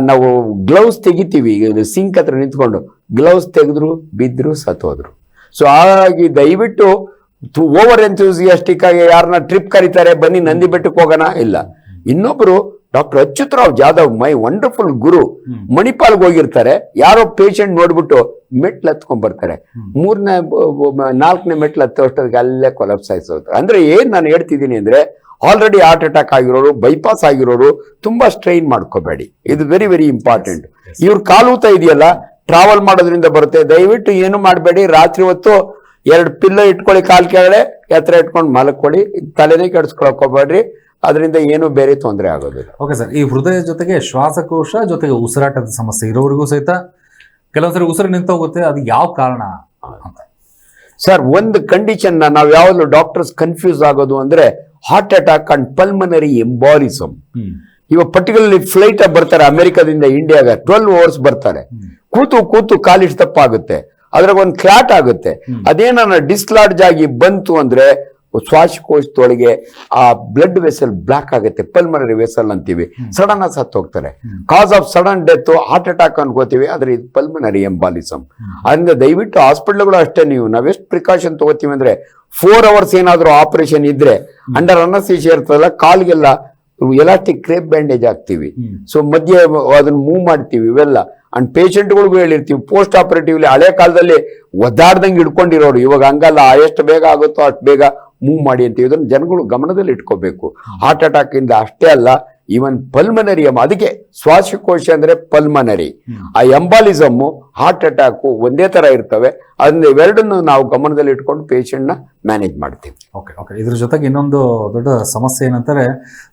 ನಾವು ಗ್ಲೌಸ್ ತೆಗಿತೀವಿ, ಸಿಂಕ್ ಹತ್ರ ನಿಂತ್ಕೊಂಡು ಗ್ಲೌಸ್ ತೆಗೆದ್ರು, ಬಿದ್ರು, ಸತ್ತೋದ್ರು. ಸೊ ಹಾಗಾಗಿ ದಯವಿಟ್ಟು ಓವರ್ ಎಂಥೂಸಿಯಾಸ್ಟಿಕ್ ಆಗಿ ಯಾರನ್ನ ಟ್ರಿಪ್ ಕರೀತಾರೆ, ಬನ್ನಿ ನಂದಿ ಬೆಟ್ಟಕ್ಕೆ ಹೋಗೋಣ, ಇಲ್ಲ. ಇನ್ನೊಬ್ರು ಡಾಕ್ಟರ್ ಅಚ್ಯುತರಾವ್ ಜಾಧವ್, ಮೈ ವಂಡರ್ಫುಲ್ ಗುರು, ಮಣಿಪಾಲ್ಗೆ ಹೋಗಿರ್ತಾರೆ. ಯಾರೋ ಪೇಷಂಟ್ ನೋಡ್ಬಿಟ್ಟು ಮೆಟ್ಲು ಹತ್ಕೊಂಡ್ ಬರ್ತಾರೆ. 3ನೇ 4ನೇ ಮೆಟ್ಲು ಹತ್ತೋಷ್ಟೊತ್ತಿಗೆ ಅಲ್ಲೇ ಕೊಲಾಪ್ಸ್ ಆಯ್ತು. ಅಂದ್ರೆ ಏನ್ ನಾನು ಹೇಳ್ತಿದ್ದೀನಿ ಅಂದ್ರೆ, ಆಲ್ರೆಡಿ ಹಾರ್ಟ್ ಅಟ್ಯಾಕ್ ಆಗಿರೋರು, ಬೈಪಾಸ್ ಆಗಿರೋರು ತುಂಬಾ ಸ್ಟ್ರೈನ್ ಮಾಡ್ಕೋಬೇಡಿ. ಇದು ವೆರಿ ವೆರಿ ಇಂಪಾರ್ಟೆಂಟ್. ಇವ್ರ ಕಾಲೂತ ಇದೆಯಲ್ಲ, ಟ್ರಾವೆಲ್ ಮಾಡೋದ್ರಿಂದ ಬರುತ್ತೆ. ದಯವಿಟ್ಟು ಏನು ಮಾಡಬೇಡಿ. ರಾತ್ರಿ ಹೊತ್ತು 2 ಪಿಲ್ಲೋ ಇಟ್ಕೊಳ್ಳಿ, ಕಾಲ್ ಕೆಳಗಡೆ ಎತ್ತರ ಇಟ್ಕೊಂಡು ಮಲಕ್ಕೊಳ್ಳಿ. ತಲೆನೇ ಕೆಡಿಸ್ಕೊಳಕ್ ಹೋಗ್ಬೇಡ್ರಿ. ಅದರಿಂದ ಏನು ಬೇರೆ ತೊಂದರೆ ಆಗೋದಿಲ್ಲ. ಓಕೆ ಸರ್, ಈ ಹೃದಯ ಜೊತೆಗೆ ಶ್ವಾಸಕೋಶ ಜೊತೆಗೆ ಉಸಿರಾಟದ ಸಮಸ್ಯೆ ಇರೋರಿಗೂ ಸಹಿತ ಕೆಲವೊಂದ್ಸರಿ ಉಸಿರು ನಿಂತೋಗುತ್ತೆ. ಅದು ಯಾವ ಕಾರಣ ಅಂತ ಸರ್? ಒಂದು ಕಂಡೀಷನ್ ನಾವು ಯಾವಾಗಲೂ ಡಾಕ್ಟರ್ಸ್ ಕನ್ಫ್ಯೂಸ್ ಆಗೋದು ಅಂದ್ರೆ heart attack and pulmonary embolism. ಇವಾಗ ಪರ್ಟಿಕ್ಯುಲರ್ಲಿ ಫ್ಲೈಟ್ ಬರ್ತಾರೆ ಅಮೆರಿಕದಿಂದ ಇಂಡಿಯಾಗ, 12 hours ಬರ್ತಾರೆ. ಕೂತು ಕಾಲಿಟ್ ತಪ್ಪಾಗುತ್ತೆ, ಅದ್ರಾಗ ಒಂದು ಕ್ಲಾಟ್ ಆಗುತ್ತೆ. ಅದೇನ ಡಿಸ್ಲಾಡ್ಜ್ ಆಗಿ ಬಂತು ಅಂದ್ರೆ ಶ್ವಾಸಕೋಶದೊಳಗೆ ಆ ಬ್ಲಡ್ ವೆಸಲ್ ಬ್ಲಾಕ್ ಆಗುತ್ತೆ, ಪಲ್ಮನರಿ ವೆಸಲ್ ಅಂತೀವಿ. ಸಡನ್ ಆಗಿ ಸತ್ತು ಹೋಗ್ತಾರೆ. Cause of sudden death heart attack ಅನ್ಕೋತೀವಿ, ಆದ್ರೆ ಇದು ಪಲ್ಮನರಿ ಎಂಬಾಲಿಸಮ್. ಅದರಿಂದ ದಯವಿಟ್ಟು ಹಾಸ್ಪಿಟಲ್ಗಳು ಅಷ್ಟೇ, ನಾವೆಷ್ಟು ಪ್ರಿಕಾಷನ್ ತಗೋತೀವಿ ಅಂದ್ರೆ 4 hours ಏನಾದ್ರು ಆಪರೇಷನ್ ಇದ್ರೆ ಅಂಡರ್ ಅನಸ್ತೇಶಿಯಾ ಇರ್ತದಲ್ಲ, ಕಾಲ್ಗೆಲ್ಲ ಎಲಾಸ್ಟಿಕ್ ಕ್ರೇಪ್ ಬ್ಯಾಂಡೇಜ್ ಹಾಕ್ತಿವಿ. ಸೊ ಮಧ್ಯೆ ಅದನ್ನ ಮೂವ್ ಮಾಡ್ತೀವಿ ಇವೆಲ್ಲ. ಅಂಡ್ ಪೇಷಂಟ್ಗಳಿಗೂ ಹೇಳಿರ್ತೀವಿ ಪೋಸ್ಟ್ ಆಪರೇಟಿವ್ಲಿ. ಹಳೆ ಕಾಲದಲ್ಲಿ ಒದ್ದಾಡ್ದಂಗೆ ಇಟ್ಕೊಂಡಿರೋರು, ಇವಾಗ ಹಂಗಲ್ಲ, ಎಷ್ಟು ಬೇಗ ಆಗುತ್ತೋ ಅಷ್ಟು ಬೇಗ ಮೂವ್ ಮಾಡಿ ಅಂತ. ಇದನ್ನು ಜನಗಳು ಗಮನದಲ್ಲಿ ಇಟ್ಕೋಬೇಕು. ಹಾರ್ಟ್ ಅಟ್ಯಾಕ್ ಇಂದ ಅಷ್ಟೇ ಅಲ್ಲ, ಈವನ್ ಪಲ್ಮನರಿ ಅದಕ್ಕೆ ಶ್ವಾಸಕೋಶ ಅಂದ್ರೆ ಪಲ್ಮನರಿ. ಆ ಎಂಬಾಲಿಸಮ್, ಹಾರ್ಟ್ ಅಟ್ಯಾಕ್ ಒಂದೇ ತರ ಇರ್ತವೆ. ಅದನ್ನ ಇವೆರಡನ್ನು ನಾವು ಗಮನದಲ್ಲಿ ಇಟ್ಕೊಂಡು ಪೇಷಂಟ್ ನ ಮ್ಯಾನೇಜ್ ಮಾಡ್ತೀವಿ. ಓಕೆ. ಇದ್ರ ಜೊತೆಗೆ ಇನ್ನೊಂದು ದೊಡ್ಡ ಸಮಸ್ಯೆ ಏನಂತಾರೆ,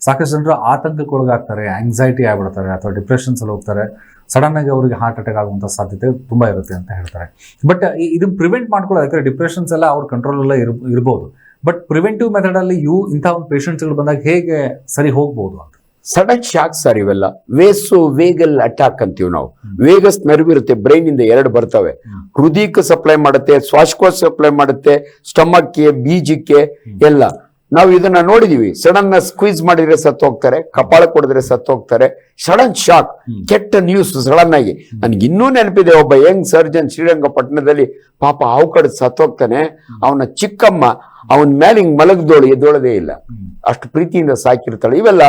ಸಾಕಷ್ಟು ಜನರು ಆತಂಕಕ್ಕೊಳಗಾಗ್ತಾರೆ, ಆಂಗ್ಸೈಟಿ ಆಗ್ಬಿಡ್ತಾರೆ ಅಥವಾ ಡಿಪ್ರೆಷನ್ಸ್ ಅಲ್ಲಿ ಹೋಗ್ತಾರೆ. ಸಡನ್ ಆಗಿ ಅವರಿಗೆ ಹಾರ್ಟ್ ಅಟ್ಯಾಕ್ ಆಗುವಂತ ಸಾಧ್ಯತೆ ತುಂಬಾ ಇರುತ್ತೆ ಅಂತ ಹೇಳ್ತಾರೆ. ಬಟ್ ಇದನ್ನ ಪ್ರಿವೆಂಟ್ ಮಾಡ್ಕೊಳ್ಳೋದಕ್ಕೆ ಡಿಪ್ರೆಷನ್ಸ್ ಎಲ್ಲ ಅವ್ರ ಕಂಟ್ರೋಲ್ ಎಲ್ಲ ಇರ್ಬೋದು. ಬಟ್ ಪ್ರಿವೆಂಟಿವ್ ಮೆಥಡ್ ಅಲ್ಲಿ ಇಂಥ ಒಂದು ಪೇಷಂಟ್ಸ್ಗಳು ಬಂದಾಗ ಹೇಗೆ ಸರಿ ಹೋಗ್ಬೋದು ಅಂತ? ಸಡನ್ ಶಾಕ್ ಸರ್ ಇವೆಲ್ಲ. ವೇಗಲ್ ಅಟ್ಯಾಕ್ ಅಂತೀವಿ ನಾವು. ವೇಗಸ್ ನರ್ವ್ ಇರುತ್ತೆ, ಬ್ರೈನ್ ಇಂದ 2 ಬರ್ತವೆ. ಹೃದಯಕ್ಕೆ ಸಪ್ಲೈ ಮಾಡುತ್ತೆ, ಶ್ವಾಸಕೋಶ ಸಪ್ಲೈ ಮಾಡುತ್ತೆ, ಸ್ಟಮಕ್ಗೆ, ಬೀಜಕ್ಕೆ ಎಲ್ಲ. ನಾವು ಇದನ್ನ ನೋಡಿದೀವಿ. ಸಡನ್ ಸ್ಕ್ವೀಸ್ ಮಾಡಿದ್ರೆ ಸತ್ತು ಹೋಗ್ತಾರೆ, ಕಪಾಳ ಕೊಡಿದ್ರೆ ಸತ್ತು ಹೋಗ್ತಾರೆ. ಸಡನ್ ಶಾಕ್, ಕೆಟ್ಟ ನ್ಯೂಸ್ ಸಡನ್ ಆಗಿ. ನನ್ಗೆ ಇನ್ನೂ ನೆನಪಿದೆ, ಒಬ್ಬ ಯಂಗ್ ಸರ್ಜನ್ ಶ್ರೀರಂಗಪಟ್ಟಣದಲ್ಲಿ ಪಾಪ ಹಾವು ಕಡಿದು ಸತ್ತು ಹೋಗ್ತಾನೆ. ಅವನ ಚಿಕ್ಕಮ್ಮ ಅವನ ಮೇಲೆ ಹಿಂಗ್ ಮಲಗ್ದೋಳು, ಎದ್ದೋಳದೇ ಇಲ್ಲ, ಅಷ್ಟು ಪ್ರೀತಿಯಿಂದ ಸಾಕಿರ್ತಾಳೆ. ಇವೆಲ್ಲ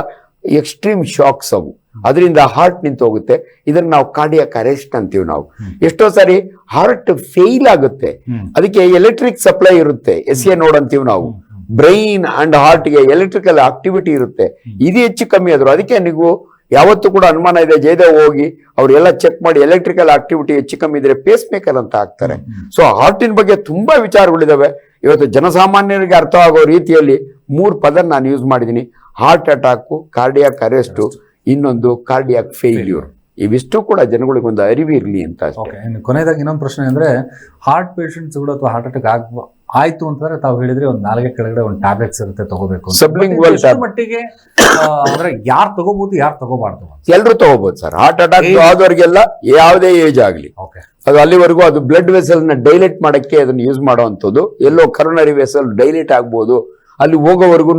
ಎಕ್ಸ್ಟ್ರೀಮ್ ಶಾಕ್ಸ್ ಅವು. ಅದರಿಂದ ಹಾರ್ಟ್ ನಿಂತು ಹೋಗುತ್ತೆ. ಇದನ್ನ ನಾವು ಕಾರ್ಡಿಯಾಕ್ ಅರೆಸ್ಟ್ ಅಂತೀವಿ ನಾವು. ಎಷ್ಟೋ ಸಾರಿ ಹಾರ್ಟ್ ಫೇಲ್ ಆಗುತ್ತೆ, ಅದಕ್ಕೆ ಎಲೆಕ್ಟ್ರಿಕ್ ಸಪ್ಲೈ ಇರುತ್ತೆ, SA ನೋಡ್ ಅಂತೀವಿ ನಾವು. ಬ್ರೈನ್ ಅಂಡ್ ಹಾರ್ಟ್ ಗೆ ಎಲೆಕ್ಟ್ರಿಕಲ್ ಆಕ್ಟಿವಿಟಿ ಇರುತ್ತೆ. ಇದು ಹೆಚ್ಚು ಕಮ್ಮಿ ಆದ್ರು ಅದಕ್ಕೆ ನೀವು ಯಾವತ್ತೂ ಕೂಡ ಅನುಮಾನ ಇದೆ, ಜಯದೇವ್ ಹೋಗಿ ಅವರೆಲ್ಲ ಚೆಕ್ ಮಾಡಿ ಎಲೆಕ್ಟ್ರಿಕಲ್ ಆಕ್ಟಿವಿಟಿ ಹೆಚ್ಚು ಕಮ್ಮಿ ಇದ್ರೆ ಪೇಸ್ ಮೇಕರ್ ಅಂತ ಹಾಕ್ತಾರೆ. ಸೊ ಹಾರ್ಟಿನ ಬಗ್ಗೆ ತುಂಬಾ ವಿಚಾರಗಳಿದಾವೆ. ಇವತ್ತು ಜನಸಾಮಾನ್ಯರಿಗೆ ಅರ್ಥ ಆಗೋ ರೀತಿಯಲ್ಲಿ 3 ಪದ ನಾನು ಯೂಸ್ ಮಾಡಿದ್ದೀನಿ: ಹಾರ್ಟ್ ಅಟ್ಯಾಕು, ಕಾರ್ಡಿಯಾಕ್ ಅರೆಸ್ಟು, ಇನ್ನೊಂದು ಕಾರ್ಡಿಯಾಕ್ ಫೇಲ್ಯೂರ್. ಇವಿಷ್ಟು ಕೂಡ ಜನಗಳಿಗೆ ಒಂದು ಅರಿವು ಇರಲಿ ಅಂತ ಅಷ್ಟೇ. ಓಕೆ, ಕೊನೆಯದಾಗಿ ಇನ್ನೊಂದು ಪ್ರಶ್ನೆ ಅಂದ್ರೆ, ಹಾರ್ಟ್ ಪೇಷಂಟ್ಸ್ಗಳು ಅಥವಾ ಹಾರ್ಟ್ ಅಟ್ಯಾಕ್ ಆಯ್ತು ಅಂತಂದ್ರೆ ತಾವು ಹೇಳಿದ್ರೆ ಒಂದು 4 ಕೆಳಗಡೆ ಒಂದು ಟ್ಯಾಬ್ಲೆಟ್ಸ್ ಇರುತ್ತೆ ತಗೋಬೇಕು ಅಂತ. Sublingual ಎಷ್ಟು ಮಟ್ಟಿಗೆ ಅಂದ್ರೆ ಯಾರು ತಗೋಬಹುದು, ಯಾರು ತಗೋಬಾರ್ದು? ಎಲ್ಲರೂ ತಗೋಬಹುದು ಸರ್. ಹಾರ್ಟ್ ಅಟ್ಯಾಕ್ ಆದವರಿಗೆಲ್ಲ ಯಾವುದೇ ಏಜ್ ಆಗಲಿ, ಓಕೆ, ಅದು ಅಲ್ಲಿವರೆಗೂ ಅದು ಬ್ಲಡ್ ವೆಸಲ್ ನ ಡೈಲೇಟ್ ಮಾಡಕ್ಕೆ ಅದನ್ನ ಯೂಸ್ ಮಾಡುವಂಥದ್ದು. ಎಲ್ಲೋ ಕರೋನರಿ ವೆಸಲ್ ಡೈಲೇಟ್ ಆಗ್ಬೋದು, ಅಲ್ಲಿ ಹೋಗೋವರೆಗೂ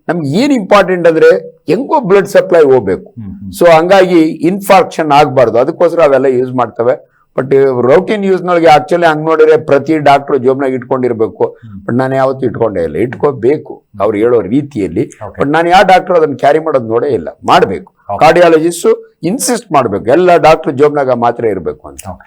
ನಮ್ಗೆ ಏನ್ ಇಂಪಾರ್ಟೆಂಟ್ ಅಂದ್ರೆ ಹೆಂಗೋ ಬ್ಲಡ್ ಸಪ್ಲೈ ಹೋಗ್ಬೇಕು. ಸೊ ಹಂಗಾಗಿ ಇನ್ಫಾರ್ಕ್ಷನ್ ಆಗ್ಬಾರ್ದು, ಅದಕ್ಕೋಸ್ಕರ ಅವೆಲ್ಲ ಯೂಸ್ ಮಾಡ್ತವೆ. ಬಟ್ ರೌಟಿನ್ ಯೂಸ್ ನೊಳಗೆ ಆಕ್ಚುಲಿ ಹಂಗ್ ನೋಡಿದ್ರೆ ಪ್ರತಿ ಡಾಕ್ಟರ್ ಜೋಬ್ನಾಗ ಇಟ್ಕೊಂಡಿರ್ಬೇಕು. ಬಟ್ ನಾನು ಯಾವತ್ತೂ ಇಟ್ಕೊಂಡೇ ಇಲ್ಲ. ಇಟ್ಕೋಬೇಕು ಅವ್ರು ಹೇಳೋ ರೀತಿಯಲ್ಲಿ. ಬಟ್ ನಾನು ಯಾವ ಡಾಕ್ಟರ್ ಅದನ್ನ ಕ್ಯಾರಿ ಮಾಡೋದು ನೋಡೇ ಇಲ್ಲ. ಮಾಡ್ಬೇಕು, ಕಾರ್ಡಿಯಾಲಜಿಸ್ಟ್ ಇನ್ಸಿಸ್ಟ್ ಮಾಡ್ಬೇಕು ಎಲ್ಲ ಡಾಕ್ಟರ್ ಜೋಬ್ನಾಗ ಮಾತ್ರ ಇರಬೇಕು ಅಂತ.